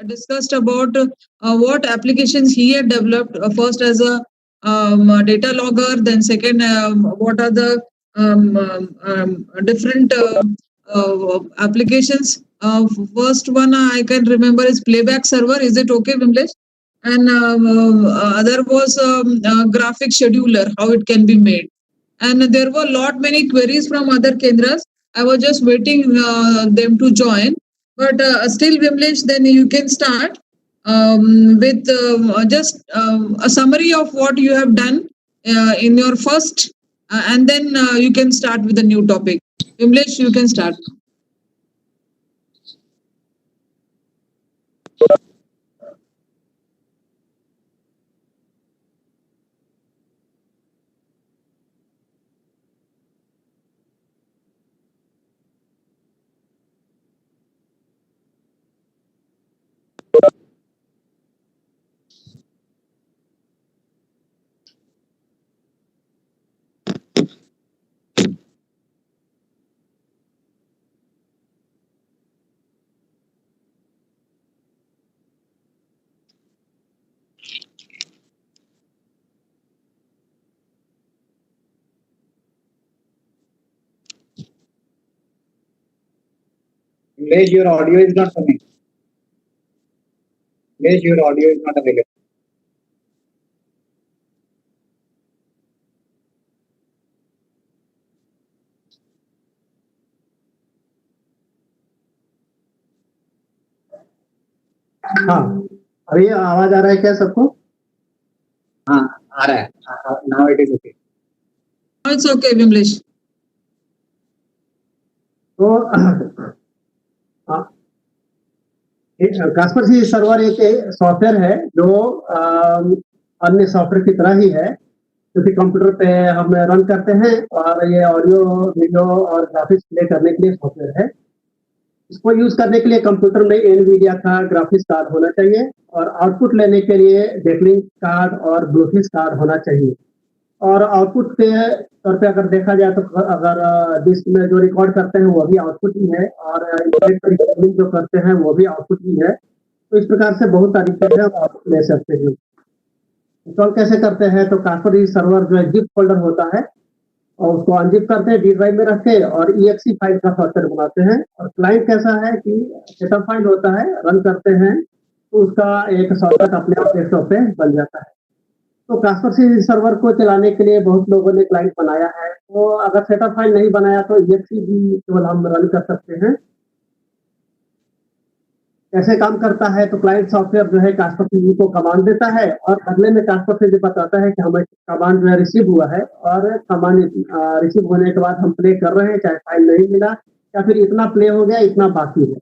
discussed about what applications he had developed first as a data logger, then second, what are the different applications. First one I can remember is playback server. Is it okay, Vimlesh? And other was graphic scheduler, how it can be made. And there were lot many queries from other Kendras. I was just waiting them to join. But still, Vimlesh, then you can start with just a summary of what you have done in your first, and then you can start with the new topic. Vimlesh, you can start. Village, your audio is not coming. Village, your audio is not available. हाँ, अभी आवाज आ रहा है क्या सबको? हाँ, आ रहा है. Now it is okay. Now it's okay, Vimlesh. तो कास्परसी सर्वर एक सॉफ्टवेयर है जो अन्य सॉफ्टवेयर की तरह ही है, क्योंकि कंप्यूटर पे हम रन करते हैं और ये ऑडियो, वीडियो और ग्राफिक्स प्ले करने के लिए सॉफ्टवेयर है. इसको यूज करने के लिए कंप्यूटर में एनवीडिया का ग्राफिक्स कार्ड होना चाहिए और आउटपुट लेने के लिए डेक्लिंग कार्ड और ब्लूटूथ कार्ड होना चाहिए. और आउटपुट के तौर पे अगर देखा जाए तो अगर डिस्क में जो रिकॉर्ड करते हैं वो भी आउटपुट ही है और इंटरनेट पर स्ट्रीमिंग जो करते हैं वो भी आउटपुट ही है. तो इस प्रकार से बहुत तरीके से हम आउटपुट ले सकते हैं. इंस्टॉल कैसे करते हैं? तो कास्परसी सर्वर जो है जिप फोल्डर होता है और उसको अनजिप करते हैं डी ड्राइव में रख के और EXE फाइल का सॉफ्टवेयर बनाते हैं. और क्लाइंट कैसा है कि सेटअप फाइल होता है, रन करते हैं तो उसका एक सॉफ्टवेयर अपने आप डेस्कटॉप पे बन जाता है. तो कास्परसी सर्वर को चलाने के लिए बहुत लोगों ने क्लाइंट बनाया है. तो अगर सेटअप फाइल नहीं बनाया तो EXE भी केवल हम रन कर सकते हैं. कैसे काम करता है? तो क्लाइंट सॉफ्टवेयर जो है कास्परसी को कमांड देता है और बदले में कास्परसी बताता है कि हमें कमांड जो है रिसीव हुआ है और कमांड रिसीव होने के बाद हम प्ले कर रहे हैं, चाहे फाइल नहीं मिला या फिर इतना प्ले हो गया, इतना बाकी है.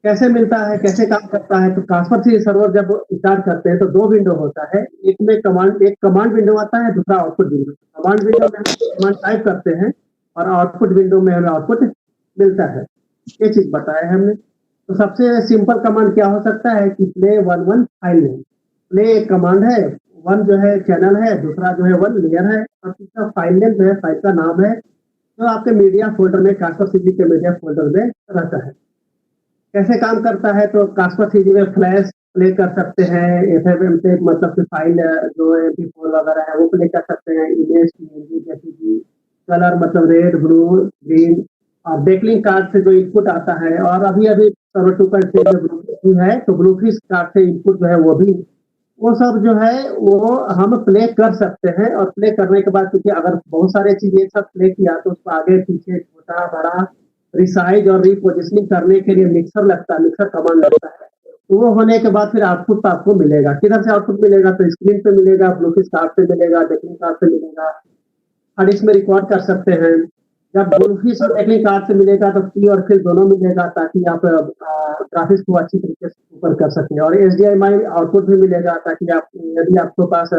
कैसे मिलता है, कैसे काम करता है? तो कास्परसी सर्वर जब स्टार्ट करते हैं तो दो विंडो होता है. एक कमांड विंडो आता है, दूसरा आउटपुट विंडो. कमांड विंडो में हम कमांड टाइप करते हैं और आउटपुट विंडो में हमें आउटपुट मिलता है. ये चीज बताया है हमने. तो सबसे सिंपल कमांड क्या हो सकता है कि प्ले 1 फाइल नेम. प्ले एक कमांड है, 1 जो है चैनल है, दूसरा जो है 1 लेयर है और तीसरा फाइल नेम जो है फाइल का नाम है जो आपके मीडिया फोल्डर में, कास्परसी के मीडिया फोल्डर में रहता है. कैसे काम करता है? तो कास्परसी में फ्लैश प्ले कर सकते हैं, FFmpeg से मतलब कि फाइल जो MP4 वगैरह है वो प्ले कर सकते हैं. इमेज जैसे कि कलर मतलब रेड, ब्लू, ग्रीन. और डेक्लिंग कार्ड से जो इनपुट आता है और अभी सर्वर 2.0 में ब्लूटूथ है तो ब्लूटूथ कार्ड से इनपुट जो है वो सब जो है वो हम प्ले कर सकते हैं. और प्ले करने के बाद क्योंकि अगर बहुत सारे चीज एक साथ प्ले किया तो उसको आगे पीछे छोटा बड़ा रिसाइज और रिपोजिशनिंग करने के लिए मिक्सर लगता है, मिक्सर कमांड लगता है. तो वो होने के बाद फिर आउटपुट आपको मिलेगा. किधर से आउटपुट मिलेगा? तो स्क्रीन पे मिलेगा, ब्लूटूथ कार्ड से मिलेगा, डेक्लिंग कार्ड से मिलेगा. हार्ड डिस्क में रिकॉर्ड कर सकते हैं. जब ब्लूटूथ और डेक्लिंग कार्ड से मिलेगा तो की और फिल दोनों मिलेगा ताकि आप ग्राफिक्स को अच्छी तरीके से ऊपर कर सकें. और HDMI आउटपुट भी मिलेगा ताकि आप यदि आपके पास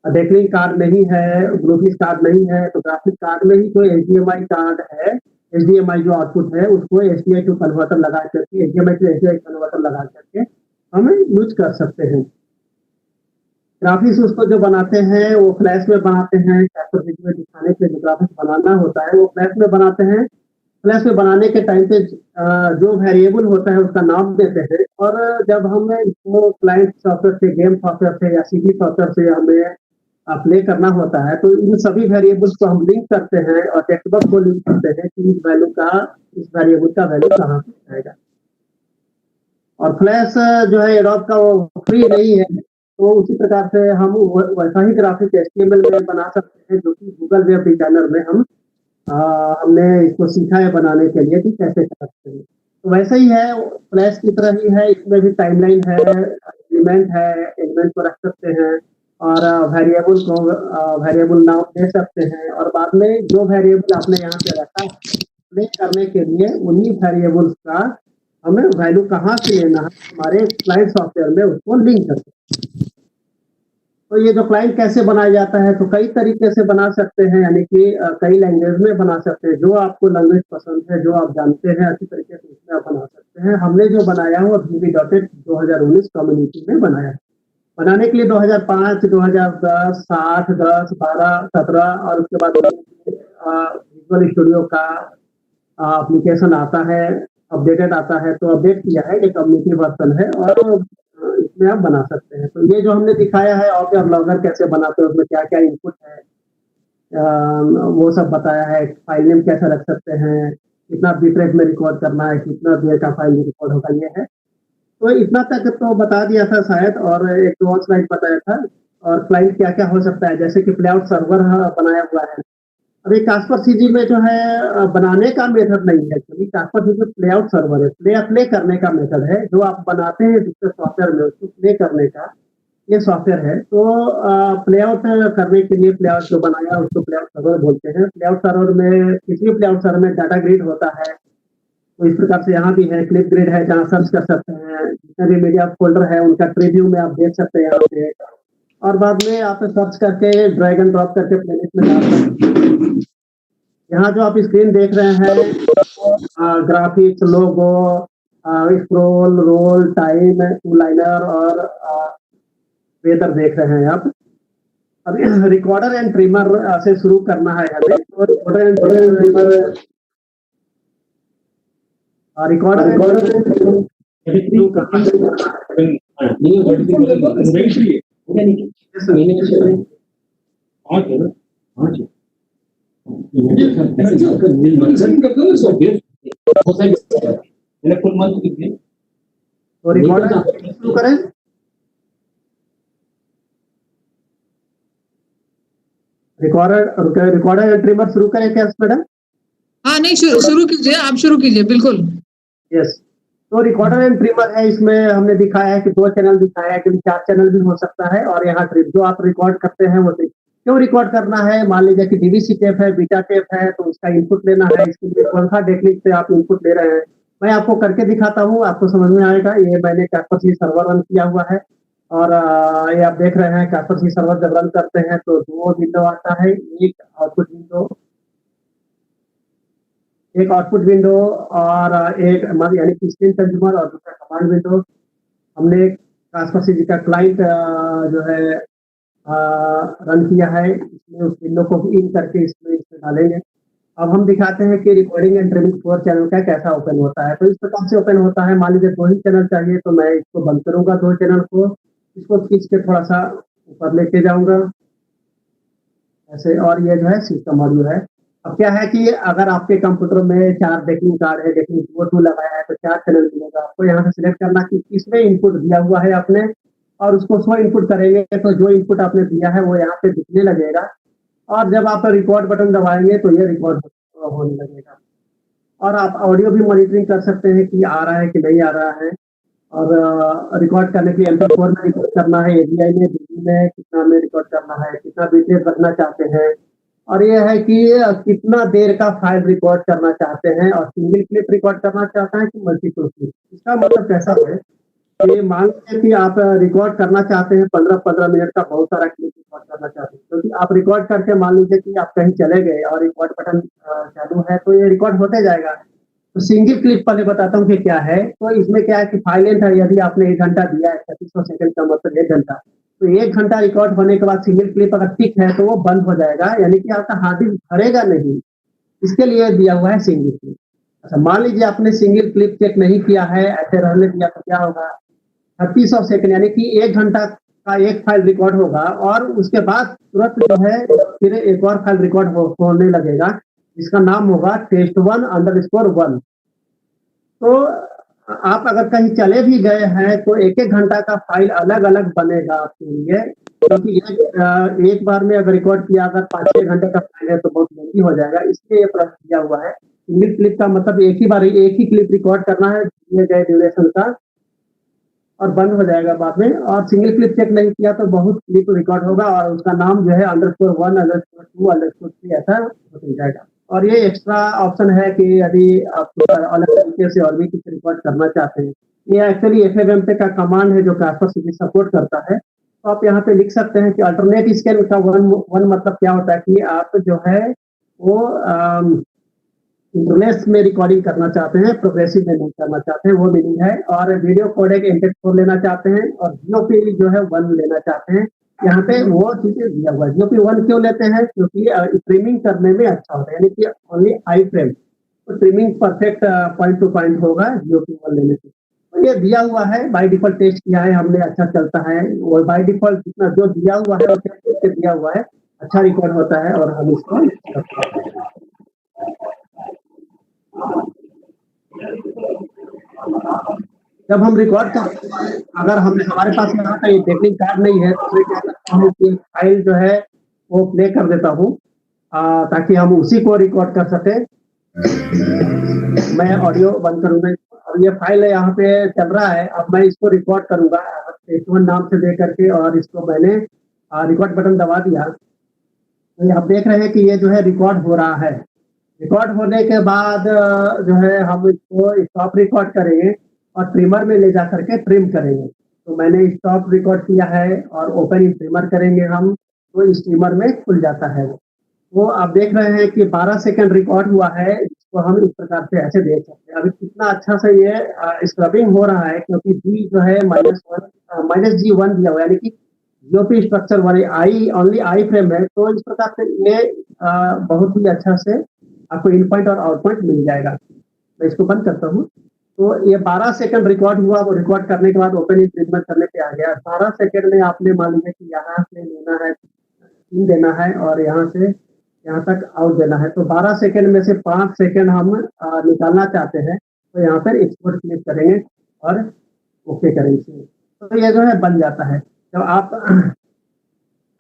डेक्लिंग कार्ड नहीं है, ब्लूटूथ कार्ड नहीं है तो ग्राफिक कार्ड में ही कोई HDMI कार्ड है, HDMI जो आउटपुट है उसको HDMI टू कन्वर्टर लगा करके, HDMI टू HDMI कन्वर्टर लगा करके हम यूज कर सकते हैं. ग्राफिक्स उसको जो बनाते हैं वो फ्लैश में बनाते हैं. कास्परसी में दिखाने के लिए जो ग्राफिक्स बनाना होता है वो फ्लैश में बनाते हैं. फ्लैश में बनाने के टाइम पे जो वेरिएबल होता है उसका नाम देते हैं, और जब हमें इसको क्लाइंट सॉफ्टवेयर से, गेम सॉफ्टवेयर से या सीडी सॉफ्टवेयर से हमें प्ले करना होता है, तो इन सभी वेरिएबल्स को हम लिंक करते हैं और टेक्स्ट बॉक्स को लिंक करते हैं कि इस वेरिएबल का वैल्यू कहाँ पे आएगा। और फ्लैश जो है एडोब का वो फ्री नहीं है, तो उसी प्रकार से हम वैसा ही ग्राफिक एचटीएमएल में बना सकते हैं, जो कि गूगल वेब डिजाइनर में हमने इसको सीखा है बनाने के लिए कि कैसे कर सकते हैं। तो वैसे ही है, फ्लैश की तरह ही है, इसमें भी टाइमलाइन है, एलिमेंट को रख सकते हैं और वेरिएबल नाम दे सकते हैं, और बाद में जो वेरिएबल आपने यहाँ पे रखा प्ले करने के लिए उन्हीं वेरिएबल्स का हमें वैल्यू कहाँ से लेना है, हमारे क्लाइंट सॉफ्टवेयर में उसको लिंक करते हैं। तो ये जो क्लाइंट कैसे बनाया जाता है, तो कई तरीके से बना सकते हैं, यानी कि कई लैंग्वेज में बना सकते हैं। जो आपको लैंग्वेज पसंद है, जो आप जानते हैं अच्छी तरीके से, उसमें आप बना सकते हैं। हमने जो बनाया वो VB.NET 2019 कम्युनिटी में बनाया है। बनाने के लिए 2005, 2010, 7, 10, 12, 17 और उसके बाद विजुअल स्टूडियो का एप्लीकेशन आता है, अपडेटेड आता है, तो अपडेट किया है, ये कम्युनिटी वर्जन है और इसमें आप बना सकते हैं। तो ये जो हमने दिखाया है ऑब्जेक्ट लॉगर कैसे बनाते हैं, उसमें क्या-क्या इनपुट है, वो सब बताया है। फाइल नेम कैसे रख सकते हैं, कितना बिट रेट में रिकॉर्ड करना है, कितना देर का फाइल में रिकॉर्ड होगा, ये है। तो इतना तक तो बता दिया था शायद, और एक दो और स्लाइड बताया था। और क्लाइंट क्या-क्या हो सकता है, जैसे कि प्लेआउट सर्वर बनाया हुआ है। अभी कास्पर सीजी में जो है बनाने का मेथड नहीं है, क्योंकि कास्पर सीजी प्लेआउट सर्वर है, प्ले करने का मेथड है। जो आप बनाते हैं दूसरे सॉफ्टवेयर में, उसको प्ले करने का ये सॉफ्टवेयर है। तो प्लेआउट करने के लिए प्लेआउट जो बनाया उसको प्लेआउट सर्वर बोलते हैं। प्लेआउट सर्वर में, किसी प्लेआउट सर्वर में डाटा ग्रिड होता है, तो इस प्रकार से यहाँ भी है, क्लिप ग्रिड है, जहाँ सर्च कर सकते हैं। जितने भी मीडिया फोल्डर है उनका प्रीव्यू में आप देख सकते हैं यहाँ पे, और बाद में आप सर्च करके ड्रैग एंड ड्रॉप करके प्लेलिस्ट में डाल सकते हैं। यहाँ जो आप स्क्रीन देख रहे हैं, graphics, logo, scroll, roll, time, two liner और वेदर देख रहे हैं आप। अभी रिकॉर्डर एंड ट्रिमर से शुरू करना है हमें। तो रिकॉर्डर एंड ट्रिमर शुरू करें। रिकॉर्डर एंड ट्रिमर शुरू करें क्या मैडम? हाँ नहीं, शुरू कीजिए, आप शुरू कीजिए, बिल्कुल। यस, तो रिकॉर्डर एंड ट्रिमर है। इसमें हमने दिखाया है कि 2 चैनल दिखाया है, कि 4 चैनल भी हो सकता है। और यहाँ ट्रिप जो आप रिकॉर्ड करते हैं वो क्यों रिकॉर्ड करना है, मान लीजिए कि डीवीसी टेप है, बीटा टेप है, तो उसका इनपुट लेना है। इसके लिए कौन सा डेटलिस्ट से आप इनपुट ले रहे हैं, मैं आपको करके दिखाता हूँ, आपको समझ में आएगा। ये मैंने कास्पर सी सर्वर रन किया हुआ है, और ये आप देख रहे हैं कास्पर सी सर्वर जब रन करते हैं तो 2 विंडो आता है, एक आउटपुट विंडो और एक यानी कि स्क्रीन कंज्यूमर, और दूसरा कमांड विंडो। हमने कास्पर सीजी का क्लाइंट जो है रन किया है, इसमें उस विंडो को भी इन करके इसमें डालेंगे। अब हम दिखाते हैं कि रिकॉर्डिंग एंड ट्रिमिंग 4 चैनल का कैसा ओपन होता है। तो इस प्रकार से ओपन होता है। मान लीजिए 2 ही चैनल चाहिए, तो मैं इसको बंद करूंगा, 2 चैनल को, इसको खींच के थोड़ा सा ऊपर लेके जाऊंगा ऐसे, और ये जो है सिस्टम ऑडियो है। अब क्या है कि अगर आपके कंप्यूटर में 4 डेकिंग कार्ड है, डेकिंग 2 लगाया है, तो 4 चैनल मिलेगा। आपको यहाँ से सिलेक्ट करना कि किसमें इनपुट दिया हुआ है आपने, और उसको शो इनपुट करेंगे तो जो इनपुट आपने दिया है वो यहाँ पे दिखने लगेगा। और जब आप रिकॉर्ड बटन दबाएंगे तो ये रिकॉर्ड होने लगेगा। और आप ऑडियो भी मॉनिटरिंग कर सकते हैं कि आ रहा है कि नहीं आ रहा है। और रिकॉर्ड करने के लिए MP4 में रिकॉर्ड करना है, AVI में, DV में, कितना में रिकॉर्ड करना है, कितना बिट रेट रखना चाहते हैं, और ये है कि कितना देर का फाइल रिकॉर्ड करना चाहते हैं, और सिंगल क्लिप रिकॉर्ड करना चाहते हैं कि मल्टीपल क्लिप। इसका मतलब कैसा है कि मान लीजिए कि आप रिकॉर्ड करना चाहते हैं 15-15 मिनट का बहुत सारा क्लिप रिकॉर्ड करना चाहते हैं, क्योंकि आप रिकॉर्ड करके मान लीजिए कि आप कहीं चले गए और रिकॉर्ड बटन चालू है, तो ये रिकॉर्ड होते जाएगा। तो सिंगल क्लिप पहले बताता हूँ कि क्या है। तो इसमें क्या है कि फाइल लेंथ है, यदि आपने 1 घंटा दिया है, 3600 सेकंड का मतलब 1 घंटा, तो 1 घंटा रिकॉर्ड होने के बाद सिंगल क्लिप अगर टिक है तो वो बंद हो जाएगा, यानी कि आपका हार्ड डिस्क भरेगा नहीं। इसके लिए दिया हुआ है सिंगल क्लिप। अच्छा, मान लीजिए आपने सिंगल क्लिप चेक नहीं किया है, ऐसे रहने दिया तो क्या होगा? 3600 सेकंड यानी कि 1 घंटा का एक फाइल रिकॉर्ड होगा और उसके बाद तुरंत जो है फिर एक और फाइल रिकॉर्ड होने लगेगा, जिसका नाम होगा test1_1। तो आप अगर कहीं चले भी गए हैं तो एक-एक घंटा का फाइल अलग-अलग बनेगा आपके लिए, क्योंकि एक बार में अगर रिकॉर्ड किया अगर 5-6 घंटे का फाइल है तो बहुत लेंथी हो जाएगा, इसलिए ये प्रश्न दिया हुआ है। सिंगल क्लिप का मतलब एक ही बार एक ही क्लिप रिकॉर्ड करना है दिए गए ड्यूरेशन का और बंद हो जाएगा बाद में। और सिंगल क्लिप चेक नहीं किया तो बहुत क्लिप रिकॉर्ड होगा और उसका नाम जो है _1, _2, _3 ऐसा हो जाएगा। और ये एक्स्ट्रा ऑप्शन है कि यदि आप अलग तरीके से और भी कुछ रिकॉर्ड करना चाहते हैं, ये एक्चुअली एफएफएमपी का कमांड है जो कास्पर सीरीज सपोर्ट करता है। तो आप यहाँ पे लिख सकते हैं कि अल्टरनेट स्केल का वन मतलब क्या होता है कि आप जो है वो इंटरनेट में रिकॉर्डिंग करना चाहते हैं, प्रोग्रेसिव में नहीं करना चाहते हैं, वो मीनिंग है। और वीडियो कोडेक MP4 लेना चाहते हैं और जीओपी जो है 1 लेना चाहते हैं। यहाँ पे वो चीजें दिया हुआ है। जीओपी 1 क्यों लेते हैं? क्योंकि ट्रिमिंग करने में अच्छा होता है, यानी कि ओनली आई फ्रेम, तो trimming perfect point two point होगा जीओपी 1 लेने से। तो ये दिया हुआ है, बाय डिफॉल्ट टेस्ट किया है हमने, अच्छा चलता है। और बाय डिफॉल्ट जितना जो दिया हुआ है वो दिया हुआ है, अच्छा रिकॉर्ड होता है और हम इसको जब हम रिकॉर्ड करते हैं, अगर हमारे पास यहाँ पे डेबिट कार्ड नहीं है तो मैं क्या करता हूँ कि फाइल जो है वो प्ले कर देता हूँ ताकि हम उसी को रिकॉर्ड कर सके। मैं ऑडियो बंद करूंगा और ये फाइल है यहाँ पे चल रहा है। अब मैं इसको रिकॉर्ड करूंगा टेस्ट1 नाम से दे करके और इसको मैंने रिकॉर्ड बटन दबा दिया। तो आप देख रहे हैं कि ये जो है रिकॉर्ड हो रहा है। रिकॉर्ड होने के बाद जो है हम इसको स्टॉप रिकॉर्ड करेंगे और ट्रिमर में ले जा करके ट्रिम करेंगे। तो मैंने स्टॉप रिकॉर्ड किया है और ओपन इन ट्रिमर करेंगे हम, तो इस ट्रिमर में खुल जाता है वो। तो आप देख रहे हैं कि 12 सेकंड रिकॉर्ड हुआ है, जिसको हम इस प्रकार से ऐसे देख सकते हैं। अभी कितना अच्छा से ये स्क्रबिंग हो रहा है क्योंकि जी जो है -G1 दिया हुआ है, यानी कि जीओपी स्ट्रक्चर वाले आई ओनली आई फ्रेम है। तो इस प्रकार से ये बहुत ही अच्छा से आपको इन पॉइंट और आउट पॉइंट मिल जाएगा। मैं इसको बंद करता हूँ। तो ये 12 सेकंड रिकॉर्ड हुआ, वो रिकॉर्ड करने के बाद ओपन इन ट्रिमर करने पे आ गया। 12 सेकंड में आपने मान लीजिए कि यहाँ से लेना है 3 देना है और यहाँ से यहाँ तक आउट देना है। तो 12 सेकंड में से 5 सेकंड हम निकालना चाहते हैं, तो यहाँ पर एक्सपोर्ट क्लिक करेंगे और ओके करेंगे। तो ये जो है बन जाता है। तो आप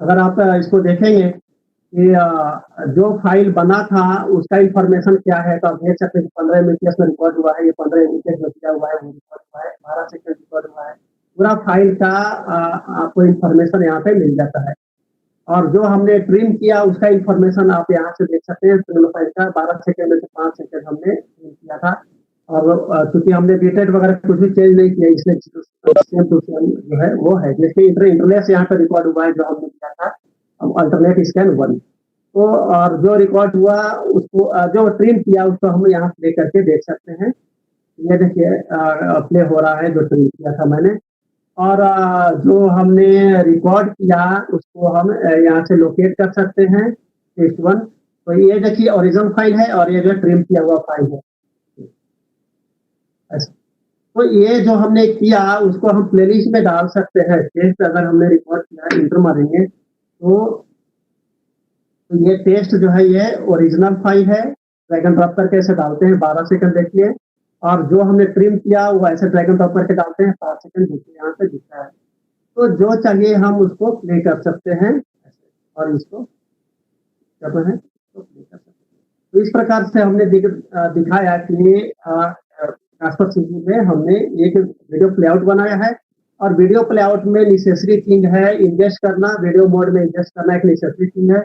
अगर आप इसको देखेंगे कि जो फाइल बना था उसका इंफॉर्मेशन क्या है, तो आप देख सकते हैं 15 एमबीपीएस में रिकॉर्ड हुआ है। ये 15 एमबीपीएस में दिया हुआ है, वो रिकॉर्ड हुआ है, 12 सेकंड रिकॉर्ड हुआ है। पूरा फाइल का आपको इंफॉर्मेशन यहाँ पे मिल जाता है। और जो हमने ट्रिम किया उसका इंफॉर्मेशन आप यहाँ से देख सकते हैं। ट्रिम फाइल का 12 सेकंड में से 5 सेकंड हमने ट्रिम किया था और चूंकि हमने बिटरेट वगैरह कुछ भी चेंज नहीं किया, इसलिए सेम टू सेम जो है वो है। जैसे इंटरनेट यहाँ पे रिकॉर्ड हुआ है जो हमने किया था अल्टरनेट स्कैन 1। तो और जो रिकॉर्ड हुआ उसको जो ट्रिम किया उसको हम यहाँ प्ले करके देख सकते हैं। ये देखिए प्ले हो रहा है जो ट्रिम किया था मैंने। और जो हमने रिकॉर्ड किया उसको हम यहाँ से लोकेट कर सकते हैं टेस्ट1। तो ये देखिए ओरिजिनल फाइल है और ये जो ट्रिम किया हुआ फाइल है। तो ये जो हमने किया उसको हम प्लेलिस्ट में डाल सकते हैं। टेस्ट अगर हमने रिकॉर्ड किया इंटर मारेंगे तो ये टेस्ट जो है ये ओरिजिनल फाइल है। ड्रैग एंड ड्रॉप करके ऐसे डालते हैं, 12 सेकंड देखिए। और जो हमने ट्रिम किया वो ऐसे ड्रैग एंड ड्रॉप करके डालते हैं, 5 सेकंड देखिए यहाँ पे दिखता है। तो जो चाहिए हम उसको प्ले कर सकते हैं और इसको करना है तो प्ले कर सकते हैं। तो इस प्रकार से हमने दिखाया कि कास्पर सीरीज में हमने एक वीडियो प्लेआउट बनाया है। और वीडियो प्लेआउट में नेसेसरी थिंग है इंजेस्ट करना, वीडियो मोड में इंजेस्ट करना एक नेसेसरी थिंग है।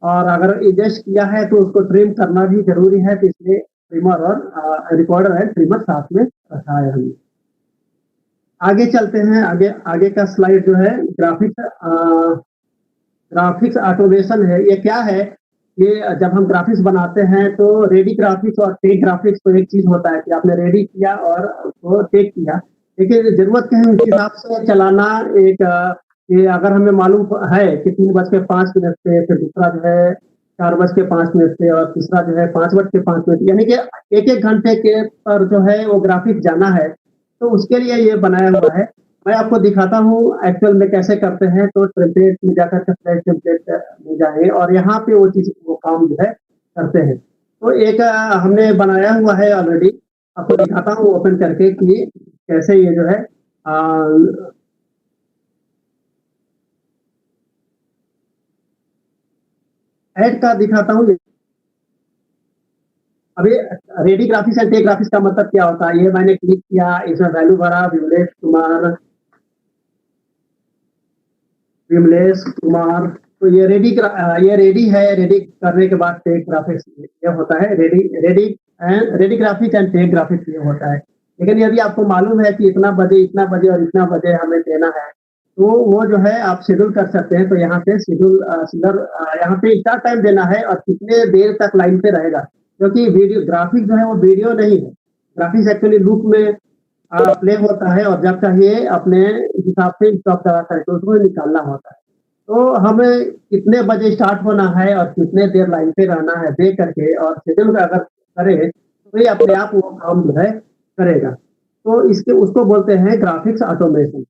और अगर इंजेस्ट किया है तो उसको ट्रिम करना भी जरूरी है, तो इसलिए ट्रिमर और रिकॉर्डर है ट्रिमर साथ में रखा है हमने। आगे चलते हैं। आगे का स्लाइड जो है ग्राफिक्स ऑटोमेशन है। ये क्या है? ये जब हम ग्राफिक्स बनाते हैं तो रेडी ग्राफिक्स और टेक ग्राफिक्स तो एक चीज होता है कि आपने रेडी किया और उसको टेक किया, लेकिन जरूरत है उस हिसाब से चलाना। एक कि अगर हमें मालूम है कि 3:05 पे फिर दूसरा जो है 4:05 पे और तीसरा जो है 5:05, यानी कि एक-एक घंटे के पर जो है वो ग्राफिक जाना है, तो उसके लिए ये बनाया हुआ है। मैं आपको दिखाता हूँ एक्चुअल में कैसे करते हैं, तो टेम्पलेट में जाकर के फ्लैश टेम्पलेट में जाएँ और यहाँ पे वो काम जो है करते हैं। तो एक हमने बनाया हुआ है ऑलरेडी, आपको दिखाता हूँ ओपन करके कि कैसे ये जो है ऐड का दिखाता हूँ। अभी ready graphics and tech graphics का मतलब क्या होता है, ये मैंने क्लिक किया, इसमें वैल्यू भरा, विमलेश कुमार, तो ये रेडी है। रेडी करने के बाद टेक ग्राफिक्स ये होता है, ready graphics and tech graphics ये होता है। लेकिन यदि आपको मालूम है कि इतना बजे और इतना बजे हमें देना है, तो वो जो है आप शेड्यूल कर सकते हैं। तो यहाँ पे यहाँ पे स्टार्ट टाइम देना है और कितने देर तक लाइन पे रहेगा, क्योंकि वीडियो ग्राफिक जो है वो वीडियो नहीं है। ग्राफिक्स एक्चुअली लूप में प्ले होता है और जब चाहिए अपने हिसाब से स्टॉप करा करके उसको निकालना होता है। तो हमें कितने बजे स्टार्ट होना है और कितने देर लाइन पे रहना है देख करके और शेड्यूल अगर करें, तो ये अपने आप वो काम जो है करेगा। तो इसके उसको बोलते हैं ग्राफिक्स ऑटोमेशन।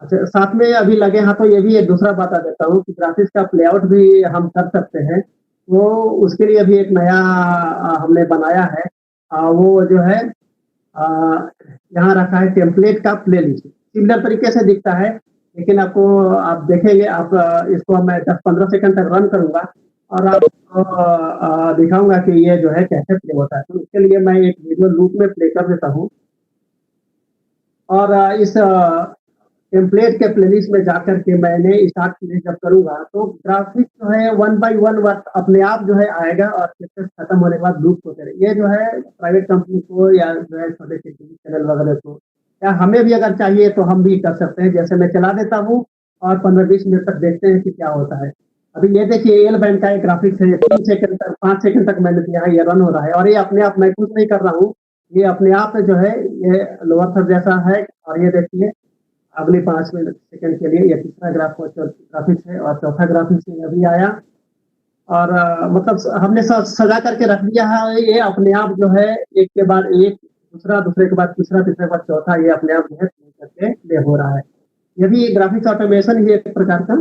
अच्छा, साथ में अभी लगे हाँ, तो ये भी एक दूसरा बता देता हूँ कि ग्राफिक्स का प्लेआउट भी हम कर सकते हैं। वो उसके लिए भी एक नया हमने बनाया है। वो जो है यहाँ रखा है टेम्पलेट का प्लेलिस्ट। सिमिलर तरीके से दिखता है, लेकिन आप देखेंगे, इसको मैं 10-15 सेकंड तक रन करूंगा और आपको दिखाऊंगा कि ये जो है कैसे प्ले होता है। तो इसके लिए मैं एक वीडियो लूप में प्ले कर देता हूँ और इस टेम्पलेट के प्लेलिस्ट में जाकर के मैंने स्टार्ट प्ले जब करूंगा, तो ग्राफिक जो है 1 बाय 1 अपने आप जो है आएगा और खत्म होने के बाद लूप होते रहे। ये जो है प्राइवेट कंपनी को या जो है छोटे से चैनल वगैरह को या हमें भी अगर चाहिए तो हम भी कर सकते हैं। जैसे मैं चला देता हूँ और 15-20 मिनट तक देखते हैं कि क्या होता है। अभी ये देखिए एल बैंड का एक ग्राफिक्स है, 3 सेकंड तक 5 सेकंड तक मैंने दिया है, ये रन हो रहा है और ये अपने आप, मैं कुछ नहीं कर रहा हूँ, ये अपने आप जो है ये लोअर थर्ड जैसा है। और ये देखिए अगले 5 मिनट सेकंड के लिए ये तीसरा ग्राफिक्स है और चौथा ग्राफिक्स अभी आया और मतलब हमने सजा करके रख दिया है। ये अपने आप जो है एक के बाद एक, दूसरे के बाद तीसरा, तीसरे के बाद चौथा, ये अपने आप जो है करके प्ले हो रहा है। ये भी ग्राफिक्स ऑटोमेशन ही एक प्रकार का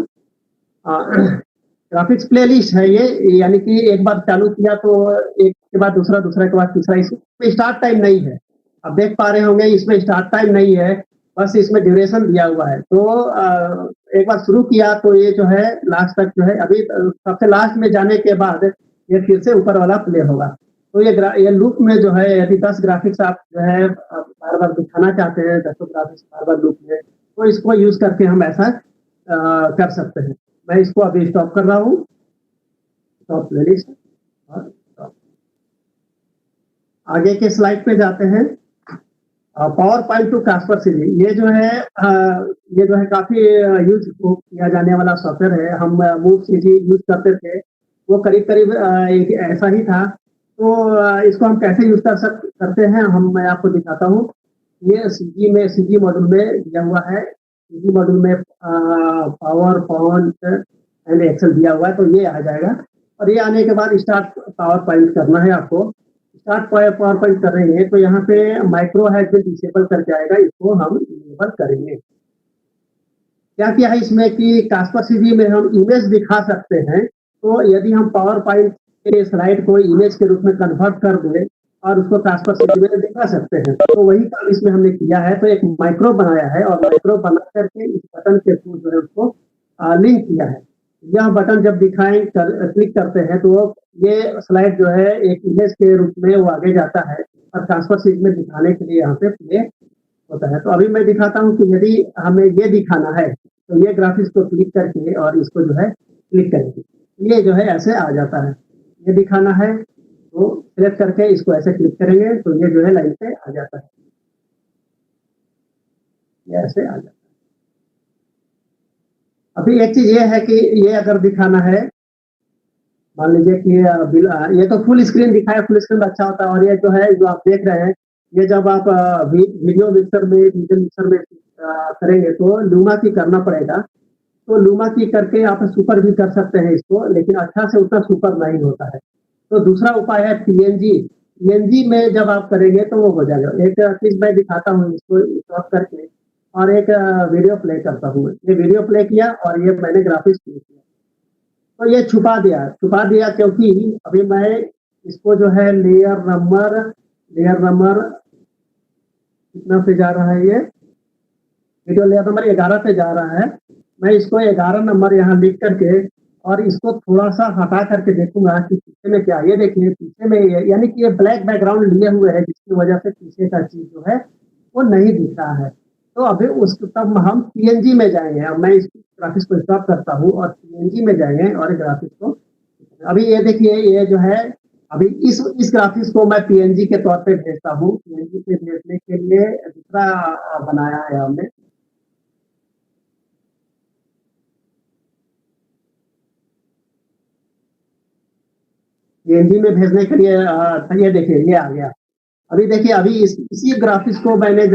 ग्राफिक्स प्लेलिस्ट है ये, यानी कि एक बार चालू किया तो एक के बाद दूसरा, दूसरे के बाद तीसरा। इसमें स्टार्ट टाइम नहीं है, आप देख पा रहे होंगे इसमें स्टार्ट टाइम नहीं है, बस इसमें ड्यूरेशन दिया हुआ है। तो एक बार शुरू किया तो ये जो है लास्ट तक जो है, अभी सबसे लास्ट में जाने के बाद ये फिर से ऊपर वाला प्ले होगा। तो ये लूप में जो है यदि 10 ग्राफिक्स आप जो है बार बार दिखाना चाहते हैं, 10 ग्राफिक्स बार बार लूप में, तो इसको यूज करके हम ऐसा कर सकते हैं। मैं इसको अभी स्टॉप कर रहा हूँ, स्टॉप प्लेलिस्ट, और stop। आगे के स्लाइड पे जाते हैं। PowerPoint to Caspar CG, ये जो है काफी यूज किया जाने वाला सॉफ्टवेयर है। हम मूव सीजी यूज करते थे, वो करीब करीब एक ऐसा ही था। तो इसको हम कैसे यूज करते हैं, मैं आपको दिखाता हूँ। ये सीजी मॉड्यूल में दिया हुआ है। सीजी मॉड्यूल में पावर पॉइंट एंड एक्सेल दिया हुआ है, तो ये आ जाएगा और ये आने के बाद स्टार्ट पावर पॉइंट करना है आपको। स्टार्ट पावर पॉइंट कर रहे हैं तो यहाँ पे माइक्रो हैज बीन डिसेबल करके आएगा, इसको हम इनेबल करेंगे। क्या किया है इसमें कि कास्पर सीजी में हम इमेज दिखा सकते हैं। तो यदि हम पावर पॉइंट के स्लाइड को इमेज के रूप में कन्वर्ट कर दें और उसको कास्पर सीजी में दिखा सकते हैं, तो वही काम इसमें हमने किया है। तो एक माइक्रो बनाया है और माइक्रो बना करके इस बटन के थ्रू जो है उसको लिंक किया है। यह बटन जब क्लिक करते हैं तो ये स्लाइड जो है एक इमेज के रूप में वो आगे जाता है और ट्रांसफर सीट में दिखाने के लिए यहाँ पे प्ले होता है। तो अभी मैं दिखाता हूँ कि यदि हमें ये दिखाना है तो ये ग्राफिक्स को क्लिक करके और इसको जो है क्लिक करेंगे, ये जो है ऐसे आ जाता है। ये दिखाना है तो सिलेक्ट करके इसको ऐसे क्लिक करेंगे तो ये जो है लाइन पे आ जाता है, ये ऐसे आ जाता है। अभी एक चीज ये है कि ये अगर दिखाना है, मान लीजिए कि ये तो फुल स्क्रीन दिखाया, फुल स्क्रीन अच्छा होता है। और ये जो है जो आप देख रहे हैं, ये जब आप वीडियो मिक्सर में करेंगे तो लूमा की करना पड़ेगा। तो लूमा की करके आप सुपर भी कर सकते हैं इसको, लेकिन अच्छा से उतना सुपर नहीं होता है। तो दूसरा उपाय है पीएनजी। पीएनजी में जब आप करेंगे तो वो हो जाएगा। एक चीज मैं दिखाता हूँ इसको स्टॉप करके, और एक वीडियो प्ले करता हूँ। ये वीडियो प्ले किया और ये मैंने ग्राफिक्स प्ले किया, तो ये छुपा दिया क्योंकि अभी मैं इसको जो है लेयर नंबर कितना पे जा रहा है, ये वीडियो लेयर नंबर 11 पे जा रहा है। मैं इसको 11 नंबर यहाँ लिख करके और इसको थोड़ा सा हटा करके देखूंगा कि पीछे में क्या है। ये देखिए पीछे में यानी कि ये ब्लैक बैकग्राउंड लिए हुए है, जिसकी वजह से पीछे का चीज जो है वो नहीं दिख रहा है। तो अभी उस तब हम पीएनजी में जाएंगे। अब मैं इस ग्राफिक्स को स्टॉप करता हूँ और पीएनजी में जाएंगे और ग्राफिक्स को, अभी ये देखिए ये जो है, अभी इस ग्राफिक्स को मैं पीएनजी के तौर पे भेजता हूँ। पीएनजी पे भेजने के लिए दूसरा बनाया है हमने। पीएनजी में भेजने के लिए ये देखिए ये आ गया। अभी देखिए अभी इसी ग्राफिक्स को मैंने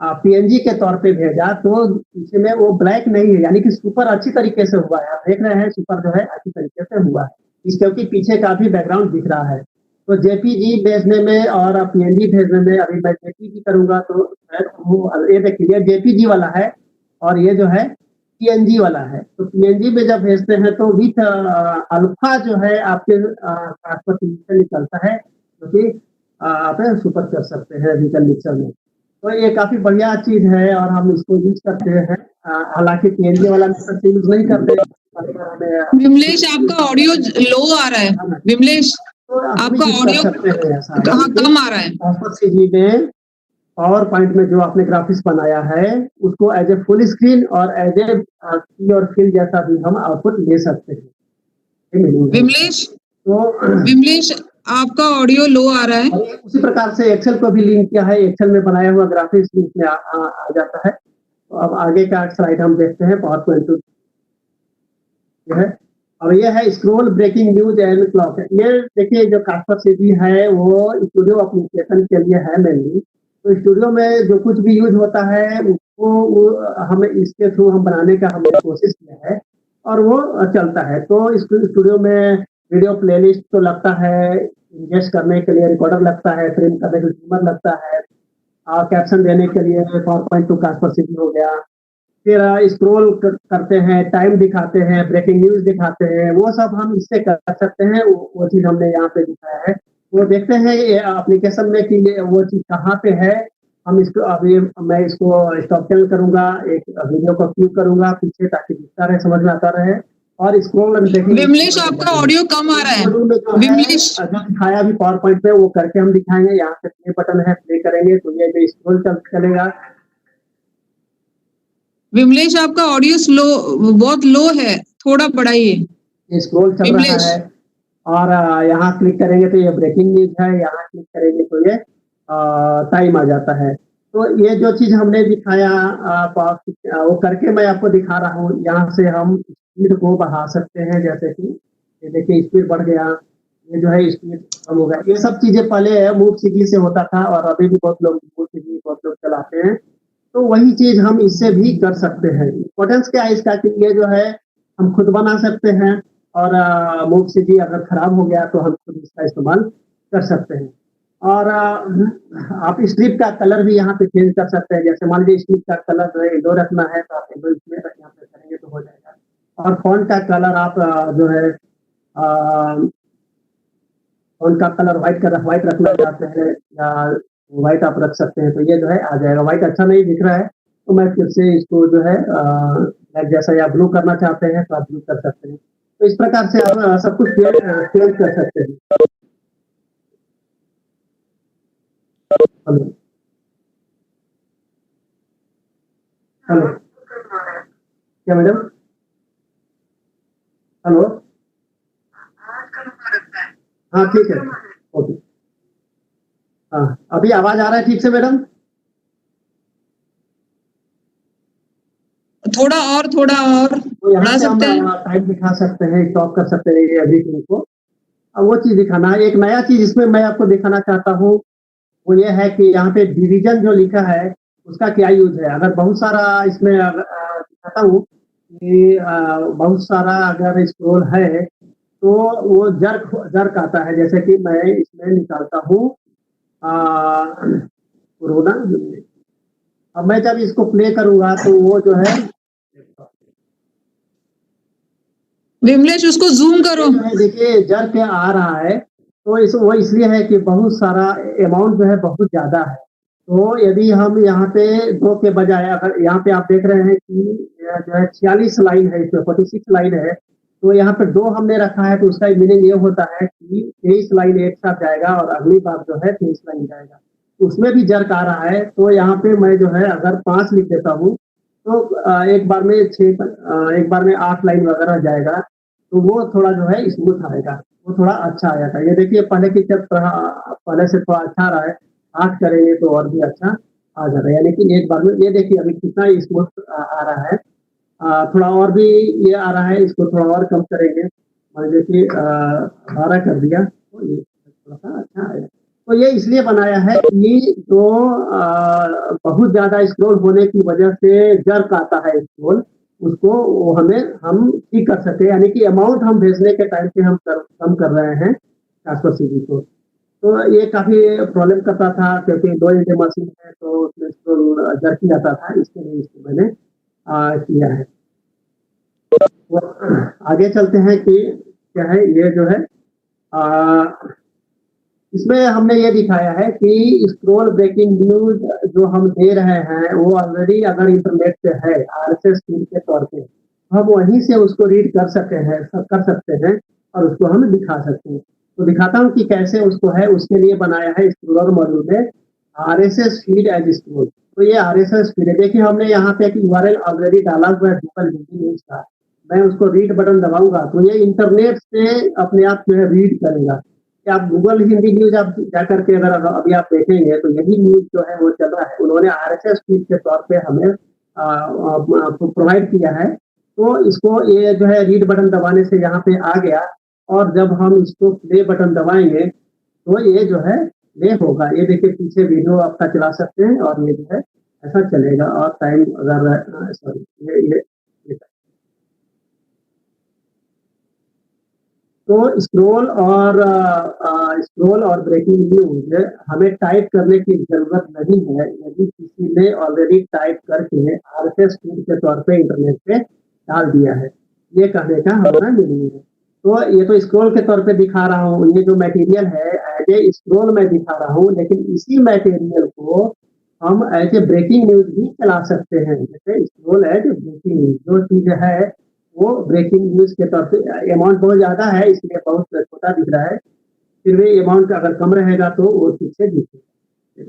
पीएनजी के तौर पे भेजा तो पीछे में वो ब्लैक नहीं है, यानी कि सुपर अच्छी तरीके से हुआ है। आप देख रहे हैं सुपर जो है अच्छी तरीके से हुआ है, क्योंकि पीछे का भी बैकग्राउंड दिख रहा है। तो जेपीजी भेजने में और पीएनजी भेजने में अभी मैं जेपीजी करूंगा तो ये देखिए जेपीजी वाला है और ये जो है पीएनजी वाला है। तो पीएनजी में जब भेजते हैं तो विथ अल्फा जो है आपके ट्रांसफर से निकलता है, क्योंकि आप सुपर कर सकते हैं विकल मिक्सर में। तो ये काफी बढ़िया चीज है और हम इसको यूज करते हैं। हालांकि पीएनजी वाला मिक्सर से यूज नहीं करते। विमलेश आपका ऑडियो लो आ रहा है। विमलेश तो आपका ऑडियो कम आ रहा है। ट्रांसफर में पावर पॉइंट में जो आपने ग्राफिक्स बनाया है उसको एज ए फुल स्क्रीन और एज ए की और फिल जैसा भी हम आउटपुट ले सकते हैं। विमलेश आपका ऑडियो लो आ रहा है। उसी प्रकार से एक्सेल को भी लिंक किया है, एक्सेल में बनाया हुआ ग्राफिक्स इसमें आ जाता है। तो अब आगे का स्लाइड हम देखते हैं पावर पॉइंट है। अब ये है scroll breaking news and clock. ये देखिए जो कास्पर सीजी है वो स्टूडियो एप्लीकेशन के लिए है मेनली। तो स्टूडियो में जो कुछ भी यूज होता है उसको हमें इसके थ्रू हम बनाने का हमने कोशिश किया है और वो चलता है। तो स्टूडियो में वीडियो प्लेलिस्ट तो लगता है, इंजेस्ट करने के लिए रिकॉर्डर लगता है, ट्रिम करने के लिए ट्रिमर लगता है, कैप्शन देने के लिए PowerPoint to Caspar CG हो गया। फिर स्क्रॉल करते हैं, टाइम दिखाते हैं, ब्रेकिंग न्यूज दिखाते हैं, वो सब हम इससे कर सकते हैं। वो चीज हमने यहाँ पे दिखाया है। वो देखते हैं एप्लीकेशन में कि वो चीज कहाँ पे है। हम इसको अभी मैं इसको स्टॉप कैल करूंगा, एक वीडियो को क्लिक करूंगा पीछे ताकि दिखता रहे, समझ में आता रहे। और स्क्रॉल विमलेश आपका ऑडियो कम आ रहा है। विमलेश जो दिखाया भी पावर पॉइंट पे वो करके हम दिखाएंगे। यहाँ पे प्ले बटन है, प्ले करेंगे तो ये जो स्क्रॉल चलेगा। विमलेश आपका ऑडियो स्लो, बहुत लो है, थोड़ा बढ़ाइए। स्क्रॉल चल रहा है और यहाँ क्लिक करेंगे तो ये ब्रेकिंग न्यूज है, यहाँ क्लिक करेंगे तो ये टाइम आ जाता है। तो ये जो चीज हमने दिखाया वो करके मैं आपको दिखा रहा हूँ। यहाँ से हम स्पीड को बढ़ा सकते हैं, जैसे कि ये देखिए स्पीड बढ़ गया, ये जो है स्पीड कम हो गया। ये सब चीजें पहले मूव सीजी से होता था और अभी भी बहुत लोग मूव सीजी बहुत लोग चलाते हैं। तो वही चीज हम इससे भी कर सकते हैं। इम्पोर्टेंस क्या है इसका कि ये जो है हम खुद बना सकते हैं और मूव सीजी अगर खराब हो गया तो हम खुद इसका इस्तेमाल कर सकते हैं। और आप स्ट्रिप का कलर भी यहाँ पे चेंज कर सकते हैं। जैसे मान लीजिए स्ट्रिप का कलर जो है येलो रखना है तो आप येलो इसमें यहाँ पे करेंगे तो हो जाएगा। और फॉन्ट का कलर आप जो है फॉन्ट का कलर व्हाइट रखना चाहते हैं या व्हाइट आप रख सकते हैं तो ये जो है आ जाएगा। व्हाइट अच्छा नहीं दिख रहा है तो मैं फिर से इसको जो है ब्लैक जैसा या ब्लू करना चाहते हैं तो आप ब्लू कर सकते हैं। तो इस प्रकार से आप सब कुछ चेंज कर सकते हैं। हेलो हेलो क्या मैडम? हेलो हाँ ठीक है, ओके। हाँ अभी आवाज आ रहा है ठीक से मैडम? थोड़ा और तो यहाँ से हम टाइम दिखा सकते हैं, स्टॉप कर सकते हैं ये अभी को। अब वो चीज दिखाना है। एक नया चीज इसमें मैं आपको दिखाना चाहता हूँ वो ये है कि यहाँ पे डिवीजन जो लिखा है उसका क्या यूज है। अगर बहुत सारा इसमें दिखाता हूँ कि बहुत सारा अगर स्क्रॉल है तो वो जर्क आता है। जैसे कि मैं इसमें निकालता हूँ कोरोना। अब मैं जब इसको प्ले करूंगा तो वो जो है विमलेश उसको जूम करो। जो है देखिए जर्क आ रहा है, तो वो इसलिए है कि बहुत सारा अमाउंट जो है बहुत ज्यादा है। तो यदि हम यहाँ पे 2 के बजाय, अगर यहाँ पे आप देख रहे हैं कि जो है 46 लाइन है, इसमें 46 लाइन है, तो यहाँ पे 2 हमने रखा है, तो उसका मीनिंग ये होता है कि 23 लाइन एक साथ जाएगा और अगली बार जो है 23 लाइन जाएगा। तो उसमें भी जर्क आ रहा है। तो यहाँ पे मैं जो है अगर 5 लिख देता हूँ तो एक बार में 8 लाइन वगैरह जाएगा, तो वो थोड़ा जो है स्मूथ आएगा, वो थोड़ा अच्छा आया था। ये देखिए पहले की जब पहले से थोड़ा अच्छा रहा है, 8 करेंगे तो और भी अच्छा आ जाता है। यानी कि एक बार में ये देखिए अभी कितना स्मूथ आ रहा है। थोड़ा और भी ये आ रहा है, इसको थोड़ा और कम करेंगे, मान लीजिए कि 12 कर दिया तो ये थोड़ा सा अच्छा आएगा। तो ये इसलिए बनाया है कि जो बहुत ज्यादा स्क्रॉल होने की वजह से जर्क आता है स्क्रॉल, उसको वो हम ठीक कर सके। यानी कि अमाउंट हम भेजने के टाइम पे हम कम कर रहे हैं ट्रांसफर सीधी को। तो ये काफी प्रॉब्लम करता था क्योंकि 2 इंच मशीन है, तो उसमें स्क्रॉल जर्क ही आता था। इसके लिए इसको मैंने किया है। तो आगे चलते हैं कि क्या है ये जो है इसमें हमने ये दिखाया है कि स्क्रॉल ब्रेकिंग न्यूज जो हम दे रहे हैं वो ऑलरेडी अगर इंटरनेट पे है आरएसएस फीड के तौर पे, हम वहीं से उसको रीड कर सकते हैं और उसको हम दिखा सकते हैं। तो दिखाता हूँ कि कैसे उसको है। उसके लिए बनाया है स्क्रॉलर मॉड्यूल में आरएसएस फीड एज स्क्रॉल। तो ये आरएसएस फीड है। देखिए हमने यहाँ पे एक यूआरएल ऑलरेडी डाला हुआ है गूगल हिंदी न्यूज का। मैं उसको रीड बटन दबाऊंगा तो ये इंटरनेट से अपने आप जो है रीड करेगा। कि आप गूगल हिंदी न्यूज आप जाकर के अगर अभी आप देखेंगे तो यही न्यूज जो है वो चल रहा है। उन्होंने आरएसएस फीड के तौर पे हमें प्रोवाइड किया है। तो इसको ये जो है रीड बटन दबाने से यहाँ पे आ गया, और जब हम इसको प्ले बटन दबाएंगे तो ये जो है प्ले होगा। ये देखिए पीछे वीडियो आपका चला सकते हैं और ये जो है ऐसा चलेगा। और टाइम अगर सॉरी ये तो स्क्रॉल और ब्रेकिंग न्यूज हमें टाइप करने की जरूरत नहीं है। यदि किसी ने ऑलरेडी टाइप करके आरएसएस फीड के तौर पे इंटरनेट पे डाल दिया है, ये कहने का हमारा मीनिंग है। तो ये तो स्क्रॉल के तौर पे दिखा रहा हूँ, ये जो मटेरियल है एज ए स्क्रॉल में दिखा रहा हूँ, लेकिन इसी मटेरियल को हम एज ए ब्रेकिंग न्यूज भी चला सकते हैं। जैसे स्क्रॉल एज ब्रेकिंग न्यूज जो चीज है वो ब्रेकिंग न्यूज के तौर पे, अमाउंट बहुत ज्यादा है इसलिए बहुत छोटा दिख रहा है, फिर भी अमाउंट अगर कम रहेगा तो वो ठीक से दिखेगा।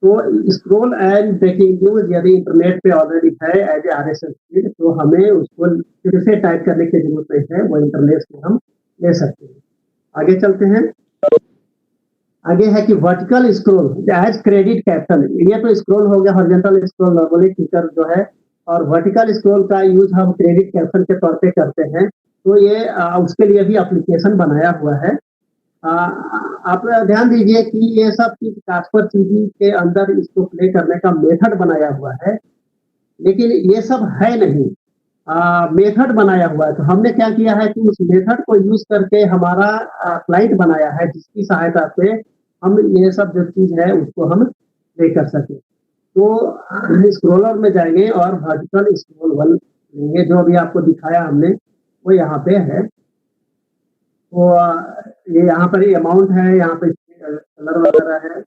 तो स्क्रॉल एंड ब्रेकिंग न्यूज यदि इंटरनेट पे ऑलरेडी है एज ए आरएसएस फीड, तो हमें उसको फिर से टाइप करने की जरूरत नहीं है, वो इंटरनेट से हम ले सकते हैं। आगे चलते हैं। आगे है कि vertical scroll as credit caption. ये तो स्क्रॉल हो गया, हॉरिजॉन्टल स्क्रॉल नॉर्मली फीचर जो है, और वर्टिकल स्क्रॉल का यूज हम क्रेडिट कैप्शन के तौर पे करते हैं। तो ये उसके लिए भी एप्लीकेशन बनाया हुआ है। आप ध्यान दीजिए कि ये सब चीज कास्पर सीधी के अंदर इसको प्ले करने का मेथड बनाया हुआ है, लेकिन ये सब है नहीं, मेथड बनाया हुआ है। तो हमने क्या किया है कि उस मेथड को यूज करके हमारा क्लाइंट बनाया है, जिसकी सहायता से हम ये सब जो चीज है उसको हम प्ले कर सके। तो स्क्रॉलर में जाएंगे और वर्टिकल स्क्रॉल वन लेंगे, जो अभी आपको दिखाया हमने वो यहाँ पे है। तो ये यहाँ पर ही अमाउंट है, यहाँ पे कलर वगैरह है।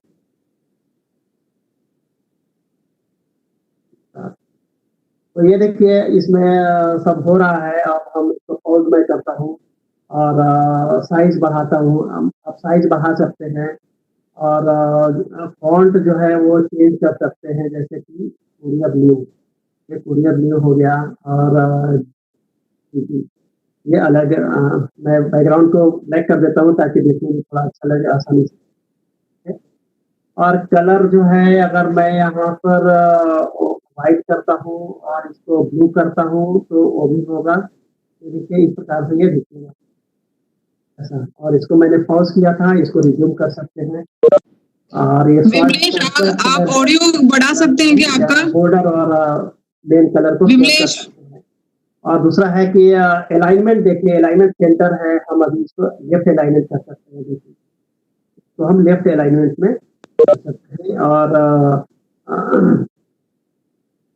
तो ये देखिए इसमें सब हो रहा है। अब हम इसको पॉज में करता हूँ और साइज बढ़ाता हूँ। आप साइज बढ़ा सकते हैं और फॉन्ट जो है वो चेंज कर सकते हैं, जैसे कि कुरियर ब्लू, ये कुरियर ब्लू हो गया। और ये अलग मैं बैकग्राउंड को ब्लैक कर देता हूँ ताकि देखने में थोड़ा अच्छा लगे आसानी से। और कलर जो है अगर मैं यहाँ पर व्हाइट करता हूँ और इसको ब्लू करता हूँ तो वो भी होगा। ये देखिए इस प्रकार से ये दिखेगा ऐसा। और इसको मैंने पॉज किया था, इसको रिज्यूम कर सकते हैं। और ये विमलेश, आप ऑडियो बढ़ा सकते हैं क्या आपका? बॉर्डर और मेन कलर को विमलेश। कर सकते हैं। और दूसरा है कि अलाइनमेंट देखिए, अलाइनमेंट सेंटर है, हम अभी इसको लेफ्ट अलाइनमेंट कर सकते हैं। देखिए तो हम लेफ्ट अलाइनमेंट में कर सकते हैं और